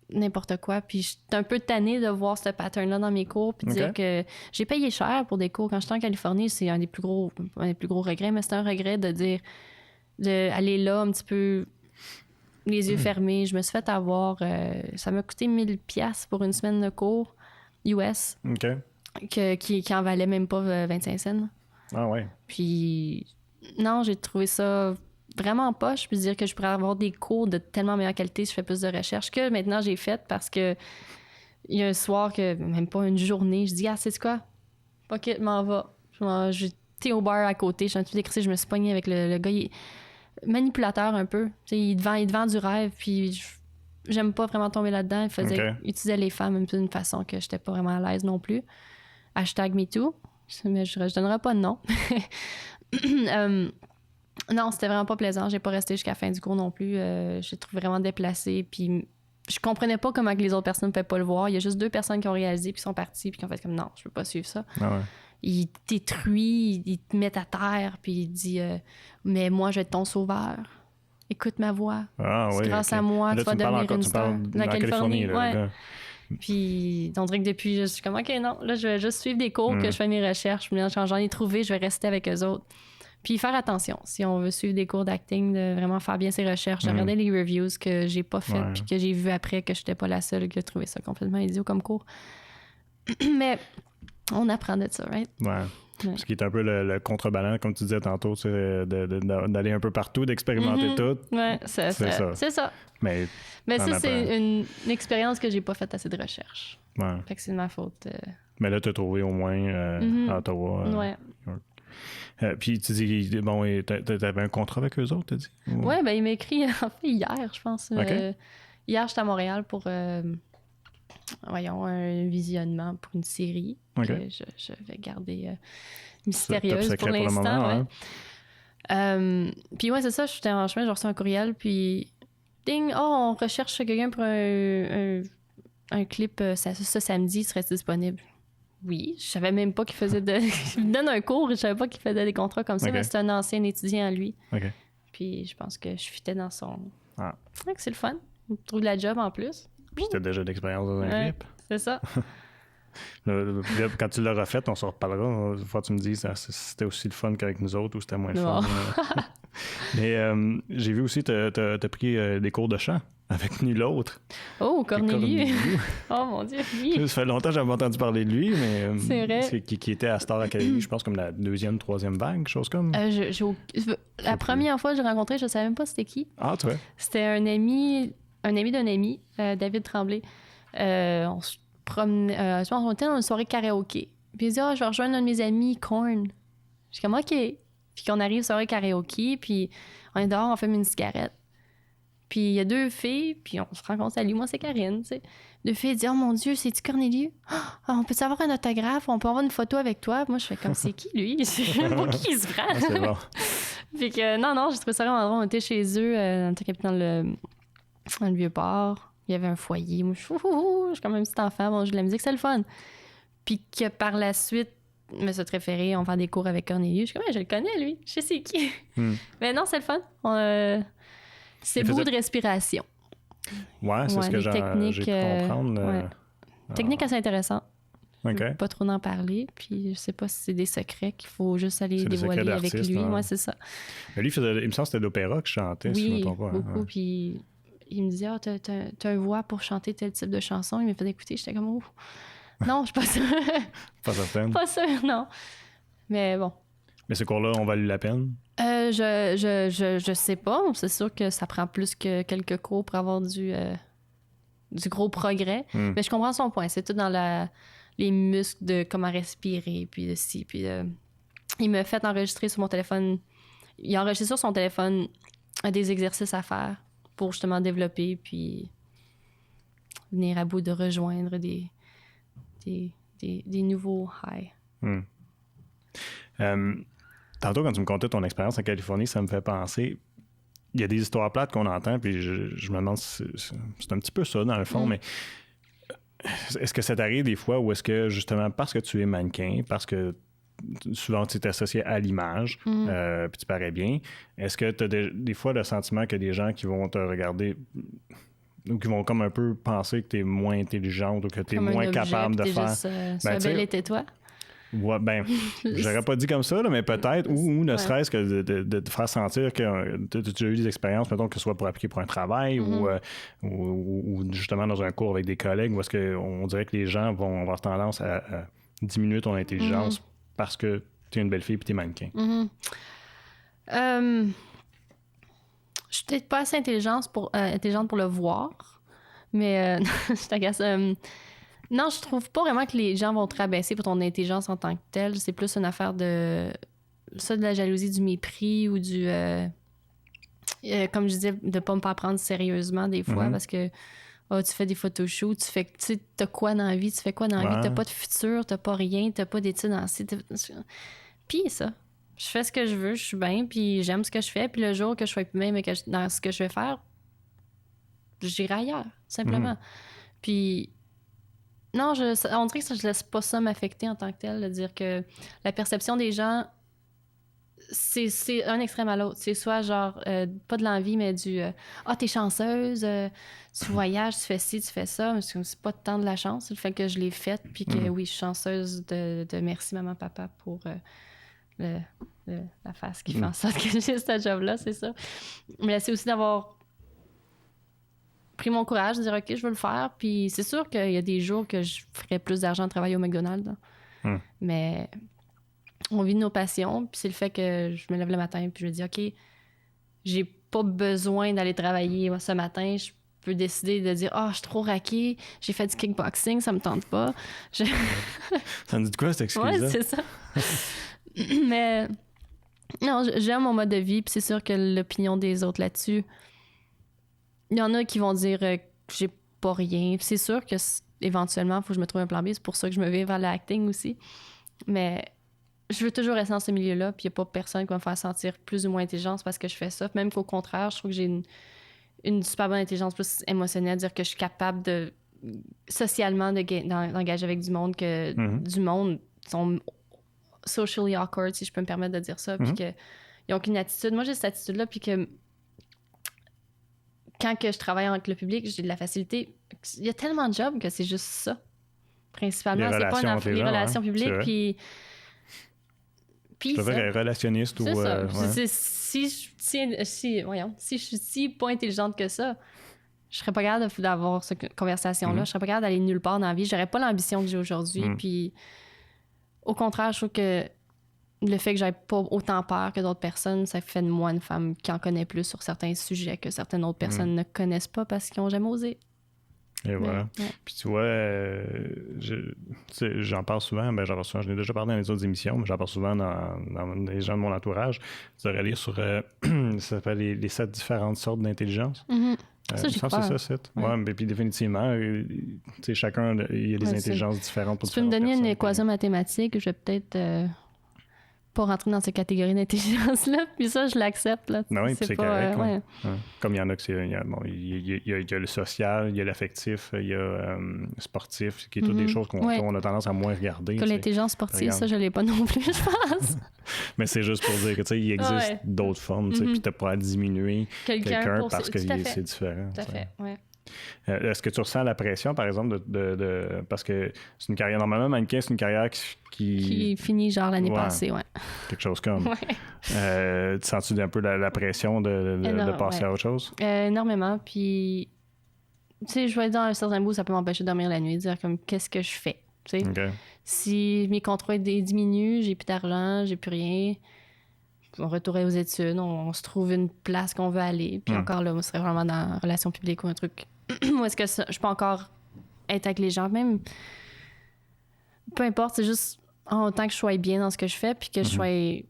[SPEAKER 2] n'importe quoi. Puis je suis un peu tannée de voir ce pattern-là dans mes cours. Puis dire que j'ai payé cher pour des cours. Quand j'étais en Californie, c'est un des plus gros regrets. Mais c'est un regret de dire, d'aller là un petit peu les yeux fermés. Je me suis fait avoir... ça m'a coûté 1000$ pour une semaine de cours US. Qui en valait même pas 25 cents.
[SPEAKER 1] Ah ouais.
[SPEAKER 2] Puis non, j'ai trouvé ça... vraiment poche, puis dire que je pourrais avoir des cours de tellement meilleure qualité si je fais plus de recherche que maintenant j'ai fait parce que il y a un soir que, même pas une journée, je dis, c'est quoi? OK, m'en va. J'étais au bar à côté, je suis un peu décrissée, je me suis pognée avec le gars, il est manipulateur un peu. Il te vend du rêve, puis j'aime pas vraiment tomber là-dedans. Il utilisait les femmes d'une façon que j'étais pas vraiment à l'aise non plus. #MeToo. Mais je donnerai pas de nom. Non, c'était vraiment pas plaisant. J'ai pas resté jusqu'à la fin du cours non plus. J'ai trouvé vraiment déplacée. Puis je comprenais pas comment que les autres personnes ne pouvaient pas le voir. Il y a juste 2 personnes qui ont réalisé puis qui sont parties puis qui ont fait comme non, je peux pas suivre ça. Il te détruit, il te met à terre puis il dit mais moi je vais être ton sauveur. Écoute ma voix. C'est grâce à moi là, tu vas devenir une star. Dans la Californie, ouais. Puis on dirait que depuis, je suis comme OK, non, là je vais juste suivre des cours que je fais mes recherches. J'en ai trouvé, je vais rester avec eux autres. Puis faire attention, si on veut suivre des cours d'acting, de vraiment faire bien ses recherches, de regarder les reviews que j'ai pas faites puis que j'ai vu après que j'étais pas la seule qui a trouvé ça complètement idiot comme cours. Mais on apprend de ça, right?
[SPEAKER 1] Ce qui est un peu le contrebalan, comme tu disais tantôt, c'est d'aller un peu partout, d'expérimenter tout.
[SPEAKER 2] Ouais, c'est ça.
[SPEAKER 1] Mais
[SPEAKER 2] ça, c'est une expérience que j'ai pas faite assez de recherche. Fait que c'est de ma faute.
[SPEAKER 1] Mais là, tu as trouvé au moins à Ottawa. Puis tu dis, bon, t'avais un contrat avec eux autres, t'as dit?
[SPEAKER 2] Oui, ben il m'a écrit, en fait, hier, je pense. Hier, j'étais à Montréal pour, un visionnement pour une série que je vais garder mystérieuse pour l'instant. Puis ouais, c'est ça, j'étais en chemin, j'ai reçu un courriel, puis ding, on recherche quelqu'un pour un clip, ça samedi, serait disponible. Oui, je savais même pas qu'il faisait il me donne un cours et je savais pas qu'il faisait des contrats comme ça, mais c'est un ancien étudiant à lui.
[SPEAKER 1] OK.
[SPEAKER 2] Puis je pense que je fitais dans son...
[SPEAKER 1] Ah.
[SPEAKER 2] Donc c'est le fun. Il trouve de la job en plus.
[SPEAKER 1] Puis t'as déjà d'expérience dans un clip.
[SPEAKER 2] C'est ça.
[SPEAKER 1] Là, quand tu l'auras fait, on s'en reparlera. Une fois tu me dis si c'était aussi le fun qu'avec nous autres ou c'était moins le fun. Mais j'ai vu aussi t'as pris des cours de chant avec nul autre.
[SPEAKER 2] Oh, Corneliu! Oh mon Dieu, oui!
[SPEAKER 1] Ça fait longtemps que j'avais entendu parler de lui, mais
[SPEAKER 2] c'est vrai.
[SPEAKER 1] Qui était à Star Academy, je pense comme la 2e, 3e vague, quelque chose comme.
[SPEAKER 2] La première fois que j'ai rencontré, je savais même pas c'était qui.
[SPEAKER 1] Ah, tu vois?
[SPEAKER 2] C'était un ami d'un ami, David Tremblay. On se promenait, on était dans une soirée karaoké. Puis il dit, je vais rejoindre un de mes amis, Korn. Je suis comme, OK. Puis qu'on arrive soirée karaoké, puis on est dehors, on fume une cigarette. Puis il y a 2 filles, puis on se rencontre, salut, moi c'est Karine, tu sais. 2 filles disent, oh mon Dieu, c'est-tu Corneliu? Oh, on peut savoir un autographe? On peut avoir une photo avec toi? Moi, je fais comme, c'est qui lui? Pour qui il se prend?
[SPEAKER 1] Ah, c'est bon.
[SPEAKER 2] Puis que, non, j'ai trouvé ça vraiment drôle. On était chez eux, on était dans le Vieux-Port. Il y avait un foyer. Moi, je suis comme un petit enfant, bon, je de la musique, c'est le fun. Puis que par la suite, me suis référé, on va faire des cours avec Corneliu. Je suis comme, je le connais, lui. Je sais c'est qui. Mais non, c'est le fun. C'est beaucoup de respiration.
[SPEAKER 1] Ouais, c'est ce que j'ai pu comprendre.
[SPEAKER 2] Technique assez intéressante.
[SPEAKER 1] OK.
[SPEAKER 2] Je ne pas trop en parler. Puis je sais pas si c'est des secrets qu'il faut juste aller dévoiler avec lui. Ouais, c'est ça.
[SPEAKER 1] Mais lui, il me semble que c'était de l'opéra que je chantais, si je ne me trompe pas.
[SPEAKER 2] Beaucoup. Ouais. Puis il me disait, t'as une voix pour chanter tel type de chanson. Il m'a fait écouter. J'étais comme, non, je suis pas sûre.
[SPEAKER 1] Pas certaine?
[SPEAKER 2] Pas sûre, non. Mais bon.
[SPEAKER 1] Mais ce cours-là, on valu la peine?
[SPEAKER 2] Je sais pas. C'est sûr que ça prend plus que quelques cours pour avoir du gros progrès. Mais je comprends son point. C'est tout dans les muscles de comment respirer, puis de ci, puis il m'a fait enregistrer sur mon téléphone. Il a enregistré sur son téléphone des exercices à faire pour justement développer, puis venir à bout de rejoindre des nouveaux highs.
[SPEAKER 1] Tantôt, quand tu me contais ton expérience en Californie, ça me fait penser... Il y a des histoires plates qu'on entend, puis je me demande si c'est un petit peu ça, dans le fond, mais est-ce que ça t'arrive des fois ou est-ce que, justement, parce que tu es mannequin, parce que souvent tu es associé à l'image, puis tu parais bien, est-ce que tu as des fois le sentiment que des gens qui vont te regarder ou qui vont comme un peu penser que tu es moins intelligente ou que tu es moins capable de faire...
[SPEAKER 2] Ben, belle était-toi?
[SPEAKER 1] Ouais, ben, j'aurais pas dit comme ça, là, mais peut-être, ou ne serait-ce que de te faire sentir que tu as déjà eu des expériences, mettons, que ce soit pour appliquer pour un travail ou justement dans un cours avec des collègues, où est-ce qu'on dirait que les gens vont avoir tendance à diminuer ton intelligence parce que tu es une belle fille et tu es mannequin.
[SPEAKER 2] Je suis peut-être pas assez intelligente pour le voir, mais je t'agace. Non, je trouve pas vraiment que les gens vont te rabaisser pour ton intelligence en tant que telle. C'est plus une affaire de la jalousie, du mépris ou du... comme je disais, de pas me faire prendre sérieusement des fois parce que tu fais des photoshoots, tu t'as quoi dans la vie, tu fais quoi dans la vie, t'as pas de futur, t'as pas rien, t'as pas d'études en... Puis ça, je fais ce que je veux, je suis bien, puis j'aime ce que je fais, puis le jour que je sois plus bien dans ce que je vais faire, j'irai ailleurs, simplement. Puis... Non, on dirait que je laisse pas ça m'affecter en tant que tel, de dire que la perception des gens, c'est un extrême à l'autre. C'est soit genre, pas de l'envie, mais du t'es chanceuse, tu voyages, tu fais ci, tu fais ça. Mais c'est pas tant de la chance, le fait que je l'ai faite, puis que oui, je suis chanceuse de merci maman, papa pour la face qui fait en sorte que j'ai ce job-là, c'est ça. Mais c'est aussi d'avoir pris mon courage de dire OK, je veux le faire, puis c'est sûr qu'il y a des jours que je ferais plus d'argent à travailler au McDonald's, mais on vit de nos passions, puis c'est le fait que je me lève le matin puis je me dis OK, j'ai pas besoin d'aller travailler ce matin, je peux décider de dire je suis trop raquée, j'ai fait du kickboxing, ça me tente pas. Ça
[SPEAKER 1] me dit de quoi cette excuse-là?
[SPEAKER 2] Ouais, c'est ça. Mais non, j'aime mon mode de vie, puis c'est sûr que l'opinion des autres là-dessus, il y en a qui vont dire que j'ai pas rien. C'est sûr que éventuellement, il faut que je me trouve un plan B. C'est pour ça que je me vais vers l'acting aussi. Mais je veux toujours rester dans ce milieu-là. Puis il n'y a pas personne qui va me faire sentir plus ou moins intelligente parce que je fais ça. Même qu'au contraire, je trouve que j'ai une super bonne intelligence plus émotionnelle. Dire que je suis capable de socialement d'engager avec du monde que du monde sont socially awkward, si je peux me permettre de dire ça, puis qu'ils n'ont aucune attitude. Moi, j'ai cette attitude-là, puis que quand que je travaille avec le public, j'ai de la facilité. Il y a tellement de jobs que c'est juste ça, principalement. C'est pas les relations publiques, puis
[SPEAKER 1] tu devrais être relationniste ou...
[SPEAKER 2] ça. Si je suis si pas intelligente que ça, je serais pas capable d'avoir cette conversation-là. Je serais pas capable d'aller nulle part dans la vie. J'aurais pas l'ambition que j'ai aujourd'hui. Puis, au contraire, je trouve que le fait que j'aie pas autant peur que d'autres personnes, ça fait de moi une femme qui en connaît plus sur certains sujets que certaines autres personnes ne connaissent pas parce qu'ils ont jamais osé.
[SPEAKER 1] Et voilà. Ouais. Puis tu vois, j'en parle souvent, je n'ai déjà parlé dans les autres émissions, mais j'en parle souvent dans les gens de mon entourage. Tu devrais lire sur, ça s'appelle les 7 différentes sortes d'intelligence.
[SPEAKER 2] Ça, j'y crois.
[SPEAKER 1] C'est ça, c'est. Ouais, mais puis définitivement, chacun, il y a des intelligences différentes pour différentes personnes.
[SPEAKER 2] Tu peux me donner une équation mathématique, je vais peut-être pas rentrer dans ces catégories d'intelligence-là, puis ça, je l'accepte. Là.
[SPEAKER 1] Non, oui, c'est correct.
[SPEAKER 2] Ouais.
[SPEAKER 1] Comme il y en a, il y a le social, il y a l'affectif, il y a le sportif, qui est toutes des choses qu'on a tendance à moins regarder.
[SPEAKER 2] Que l'intelligence sportive, ça, je l'ai pas non plus, je pense.
[SPEAKER 1] Mais c'est juste pour dire que il existe d'autres formes, puis tu n'as pas à diminuer quelqu'un parce que c'est différent.
[SPEAKER 2] Tout à fait, oui.
[SPEAKER 1] Est-ce que tu ressens la pression, par exemple, parce que c'est une carrière, normalement, mannequin, c'est une carrière qui
[SPEAKER 2] finit genre l'année passée,
[SPEAKER 1] quelque chose comme. Tu sens-tu un peu la pression de passer à autre chose?
[SPEAKER 2] Énormément, puis tu sais, je vais être dans un certain bout, ça peut m'empêcher de dormir la nuit, dire comme qu'est-ce que je fais, tu sais. Okay. Si mes contrats diminuent, j'ai plus d'argent, j'ai plus rien, on retourne aux études, on se trouve une place qu'on veut aller, puis encore là, moi, ce serait vraiment dans la relation publique ou un truc où est-ce que je peux encore être avec les gens, même peu importe, c'est juste en autant que je sois bien dans ce que je fais, puis que je sois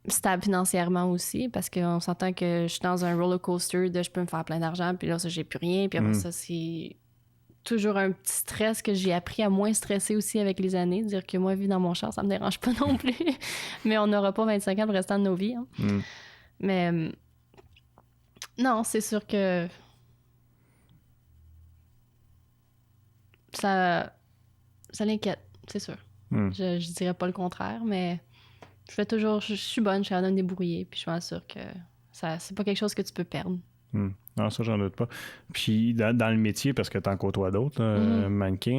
[SPEAKER 2] stable financièrement aussi, parce qu'on s'entend que je suis dans un roller coaster de je peux me faire plein d'argent, puis là, ça, j'ai plus rien, puis après ça, c'est toujours un petit stress que j'ai appris à moins stresser aussi avec les années, dire que moi, vivre dans mon char, ça me dérange pas non plus, mais on n'aura pas 25 ans le restant de nos vies. Hein. Mais non, c'est sûr que ça l'inquiète, c'est sûr. Je dirais pas le contraire, mais je suis bonne, je suis à me débrouiller, puis je suis sûre que c'est pas quelque chose que tu peux perdre.
[SPEAKER 1] Non, ça, j'en doute pas. Puis, dans le métier, parce que t'en côtoies d'autres, mannequin,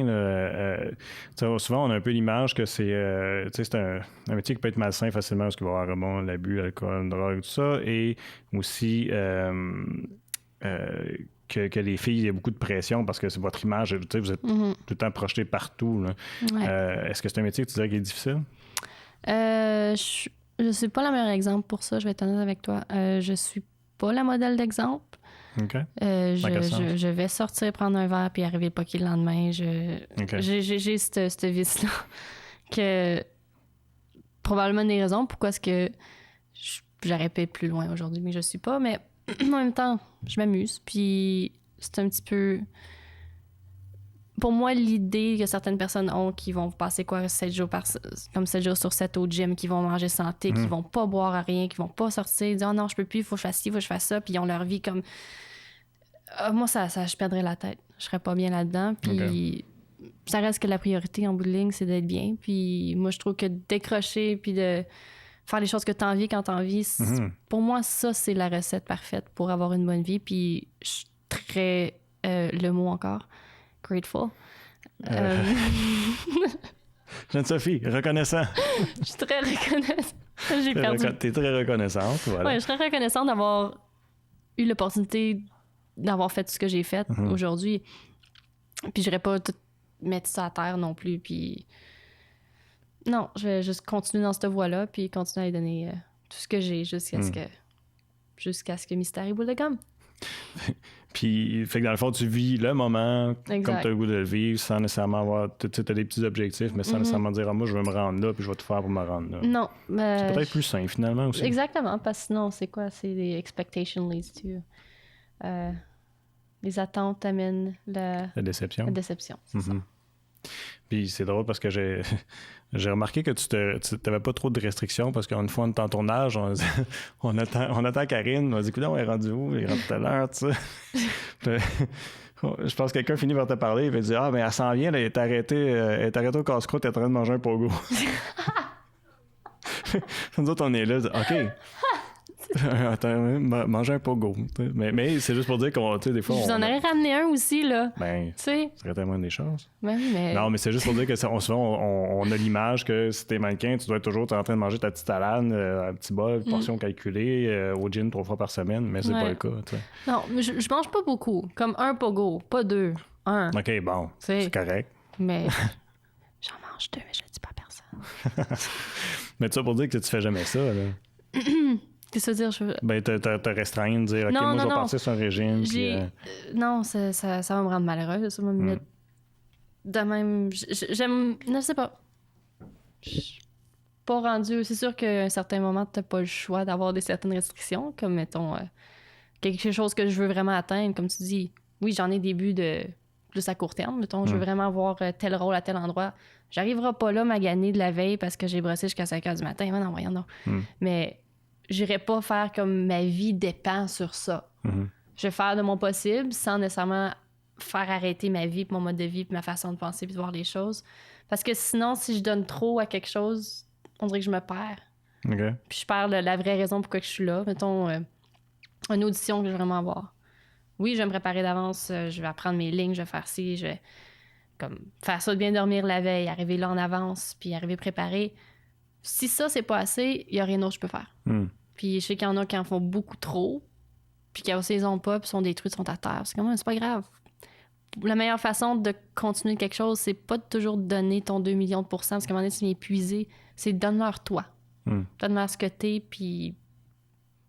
[SPEAKER 1] souvent, on a un peu l'image que c'est un métier qui peut être malsain facilement parce qu'il va y avoir l'abus, l'alcool, la drogue, tout ça, et aussi que les filles, il y a beaucoup de pression parce que c'est votre image, vous êtes tout le temps projeté partout. Là. Est-ce que c'est un métier que tu dirais qui est difficile?
[SPEAKER 2] Je suis pas le meilleur exemple pour ça, je vais être honnête avec toi. Je suis pas la modèle d'exemple.
[SPEAKER 1] Okay.
[SPEAKER 2] Je vais sortir prendre un verre puis arriver pas qu'il le lendemain. J'ai ce vice-là que probablement des raisons pourquoi est-ce que j'aurais pu être plus loin aujourd'hui, mais je suis pas. Mais en même temps, je m'amuse. Puis c'est un petit peu... Pour moi, l'idée que certaines personnes ont qui vont passer 7 jours sur 7 au gym, qui vont manger santé, qui vont pas boire à rien, qui vont pas sortir, dire « Oh non, je peux plus, il faut que je fasse ci, il faut que je fasse ça », puis ils ont leur vie comme... moi, ça, je perdrais la tête. Je serais pas bien là-dedans, puis ça reste que la priorité en bout de ligne, c'est d'être bien. Puis moi, je trouve que décrocher puis de faire les choses que tu as envie quand tu as envie, pour moi, ça, c'est la recette parfaite pour avoir une bonne vie. Puis je suis très... le mot encore... grateful.
[SPEAKER 1] Jeanne-Sophie, reconnaissant.
[SPEAKER 2] Je suis très reconnaissante. J'ai perdu.
[SPEAKER 1] T'es très reconnaissante, voilà.
[SPEAKER 2] Ouais, je suis très reconnaissante d'avoir eu l'opportunité d'avoir fait ce que j'ai fait aujourd'hui. Puis je n'irais pas tout mettre ça à terre non plus. Puis non, je vais juste continuer dans cette voie-là puis continuer à lui donner tout ce que j'ai jusqu'à ce que Mystère et Boule de Gomme.
[SPEAKER 1] Puis, fait que dans le fond, tu vis le moment comme tu as le goût de le vivre sans nécessairement avoir... Tu as des petits objectifs, mais sans nécessairement dire « Ah, moi, je veux me rendre là, puis je vais tout faire pour me rendre là. »
[SPEAKER 2] Non.
[SPEAKER 1] C'est peut-être plus sain, finalement, aussi.
[SPEAKER 2] Exactement, parce que sinon, c'est quoi? C'est des expectations leads to... les attentes amènent la déception. La déception, c'est ça.
[SPEAKER 1] Puis c'est drôle parce que j'ai remarqué que tu n'avais pas trop de restrictions parce qu'une fois on est en tournage, on attend Karine, on dit « Écoute, on est rendu où? Il est rendu tout à l'heure, tu sais. » Je pense que quelqu'un finit par te parler, il va dire « Ah, mais elle s'en vient, là, elle est arrêtée au casse-croûte, elle est en train de manger un pogo. » Nous autres, on est là, OK. Attends, manger un pogo. Mais c'est juste pour dire qu'on, tu sais, des fois.
[SPEAKER 2] Je vous en aurais ramené un aussi, là.
[SPEAKER 1] Ben, ça serait tellement des chances.
[SPEAKER 2] Ben oui, mais.
[SPEAKER 1] Non, mais c'est juste pour dire que souvent, on a l'image que si t'es mannequin, tu dois être toujours en train de manger ta petite salade, un petit bol, portion calculée, au gym 3 fois par semaine, mais c'est pas le cas, tu sais.
[SPEAKER 2] Non, mais je mange pas beaucoup. Comme un pogo, pas 2. Un.
[SPEAKER 1] OK, bon. C'est correct.
[SPEAKER 2] Mais. J'en mange 2, mais je le dis pas à personne.
[SPEAKER 1] Mais tu sais, pour dire que tu fais jamais ça, là.
[SPEAKER 2] Qu'est-ce que ça veut dire?
[SPEAKER 1] Ben, te restreindre, dire, OK, moi, je vais partir sur un régime. Puis,
[SPEAKER 2] non, ça va me rendre malheureuse. Ça va me mettre de même. J'aime. Je sais pas. Je suis pas rendue. C'est sûr qu'à un certain moment, t'as pas le choix d'avoir certaines restrictions, comme, mettons, quelque chose que je veux vraiment atteindre. Comme tu dis, oui, j'en ai des buts de plus à court terme. Mettons, je veux vraiment avoir tel rôle à tel endroit. J'arriverai pas là maganer de la veille parce que j'ai brossé jusqu'à 5 h du matin. Non, voyons, non. Mais j'irai pas faire comme ma vie dépend sur ça. Je vais faire de mon possible sans nécessairement faire arrêter ma vie, mon mode de vie, ma façon de penser, puis de voir les choses. Parce que sinon, si je donne trop à quelque chose, on dirait que je me perds.
[SPEAKER 1] Okay.
[SPEAKER 2] Puis je perds la vraie raison pourquoi je suis là. Mettons, une audition que je veux vraiment avoir. Oui, je vais me préparer d'avance, je vais apprendre mes lignes, je vais faire ci, je vais comme faire ça de bien dormir la veille, arriver là en avance, puis arriver préparé. Si ça, c'est pas assez, il y a rien d'autre que je peux faire. Puis je sais qu'il y en a qui en font beaucoup trop, puis qui aussi ils ont pas, puis sont détruits, sont à terre. C'est comme, c'est pas grave. La meilleure façon de continuer quelque chose, c'est pas de toujours donner ton 2 millions de pourcents, parce qu'à un moment donné, tu viens épuisé. C'est donne-leur toi. Donne-leur ce que t'es, puis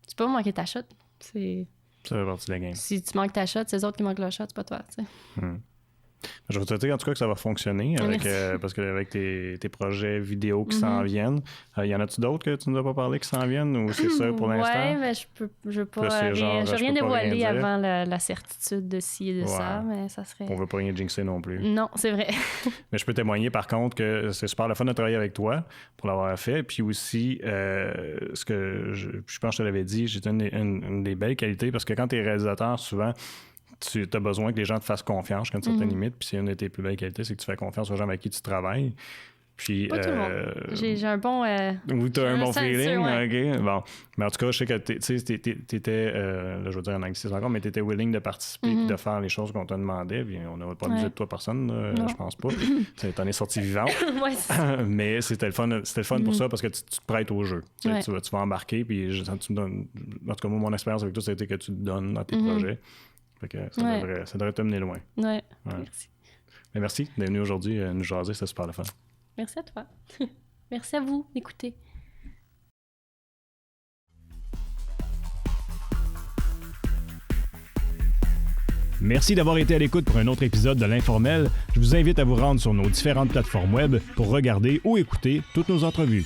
[SPEAKER 2] tu peux pas manquer ta shot. Ça
[SPEAKER 1] fait partie de la game.
[SPEAKER 2] Si tu manques ta shot, c'est les autres qui manquent leur shot, c'est pas toi, tu sais.
[SPEAKER 1] Je vais te dire en tout cas que ça va fonctionner parce que avec tes projets vidéo qui s'en viennent, y en a-tu d'autres que tu nous as pas parlé qui s'en viennent ou c'est ça pour l'instant?
[SPEAKER 2] Oui, mais je veux pas rien dévoiler avant la certitude de ci et de ça, mais ça serait...
[SPEAKER 1] On veut pas rien jinxer non plus.
[SPEAKER 2] Non, c'est vrai.
[SPEAKER 1] Mais je peux témoigner par contre que c'est super le fun de travailler avec toi pour l'avoir fait. Puis aussi, ce que je pense que je te l'avais dit, j'ai une des belles qualités parce que quand tu es réalisateur, souvent, tu as besoin que les gens te fassent confiance jusqu'à une certaine limite. Puis c'est une de tes plus belles qualités, c'est que tu fais confiance aux gens avec qui tu travailles. Puis,
[SPEAKER 2] pas tout le monde. J'ai un bon...
[SPEAKER 1] Ou tu as un bon feeling,
[SPEAKER 2] ouais.
[SPEAKER 1] OK. Bon. Mais en tout cas, je sais que t'étais, là, je veux dire un anglicisme encore, mais tu étais willing de participer et de faire les choses qu'on te demandait. Puis on n'aurait pas abusé de toi personne, je pense pas. T'en es sorti vivant. Mais c'était le fun pour ça parce que tu te prêtes au jeu. Tu vas embarquer. Puis tu me donnes... En tout cas, moi, mon expérience avec toi, c'était que tu te donnes dans tes projets. Fait que ça devrait te mener loin.
[SPEAKER 2] Ouais. Merci.
[SPEAKER 1] Mais merci d'être venu aujourd'hui nous jaser, c'était super le fun.
[SPEAKER 2] Merci à toi. Merci à vous d'écouter.
[SPEAKER 4] Merci d'avoir été à l'écoute pour un autre épisode de l'Informel. Je vous invite à vous rendre sur nos différentes plateformes web pour regarder ou écouter toutes nos entrevues.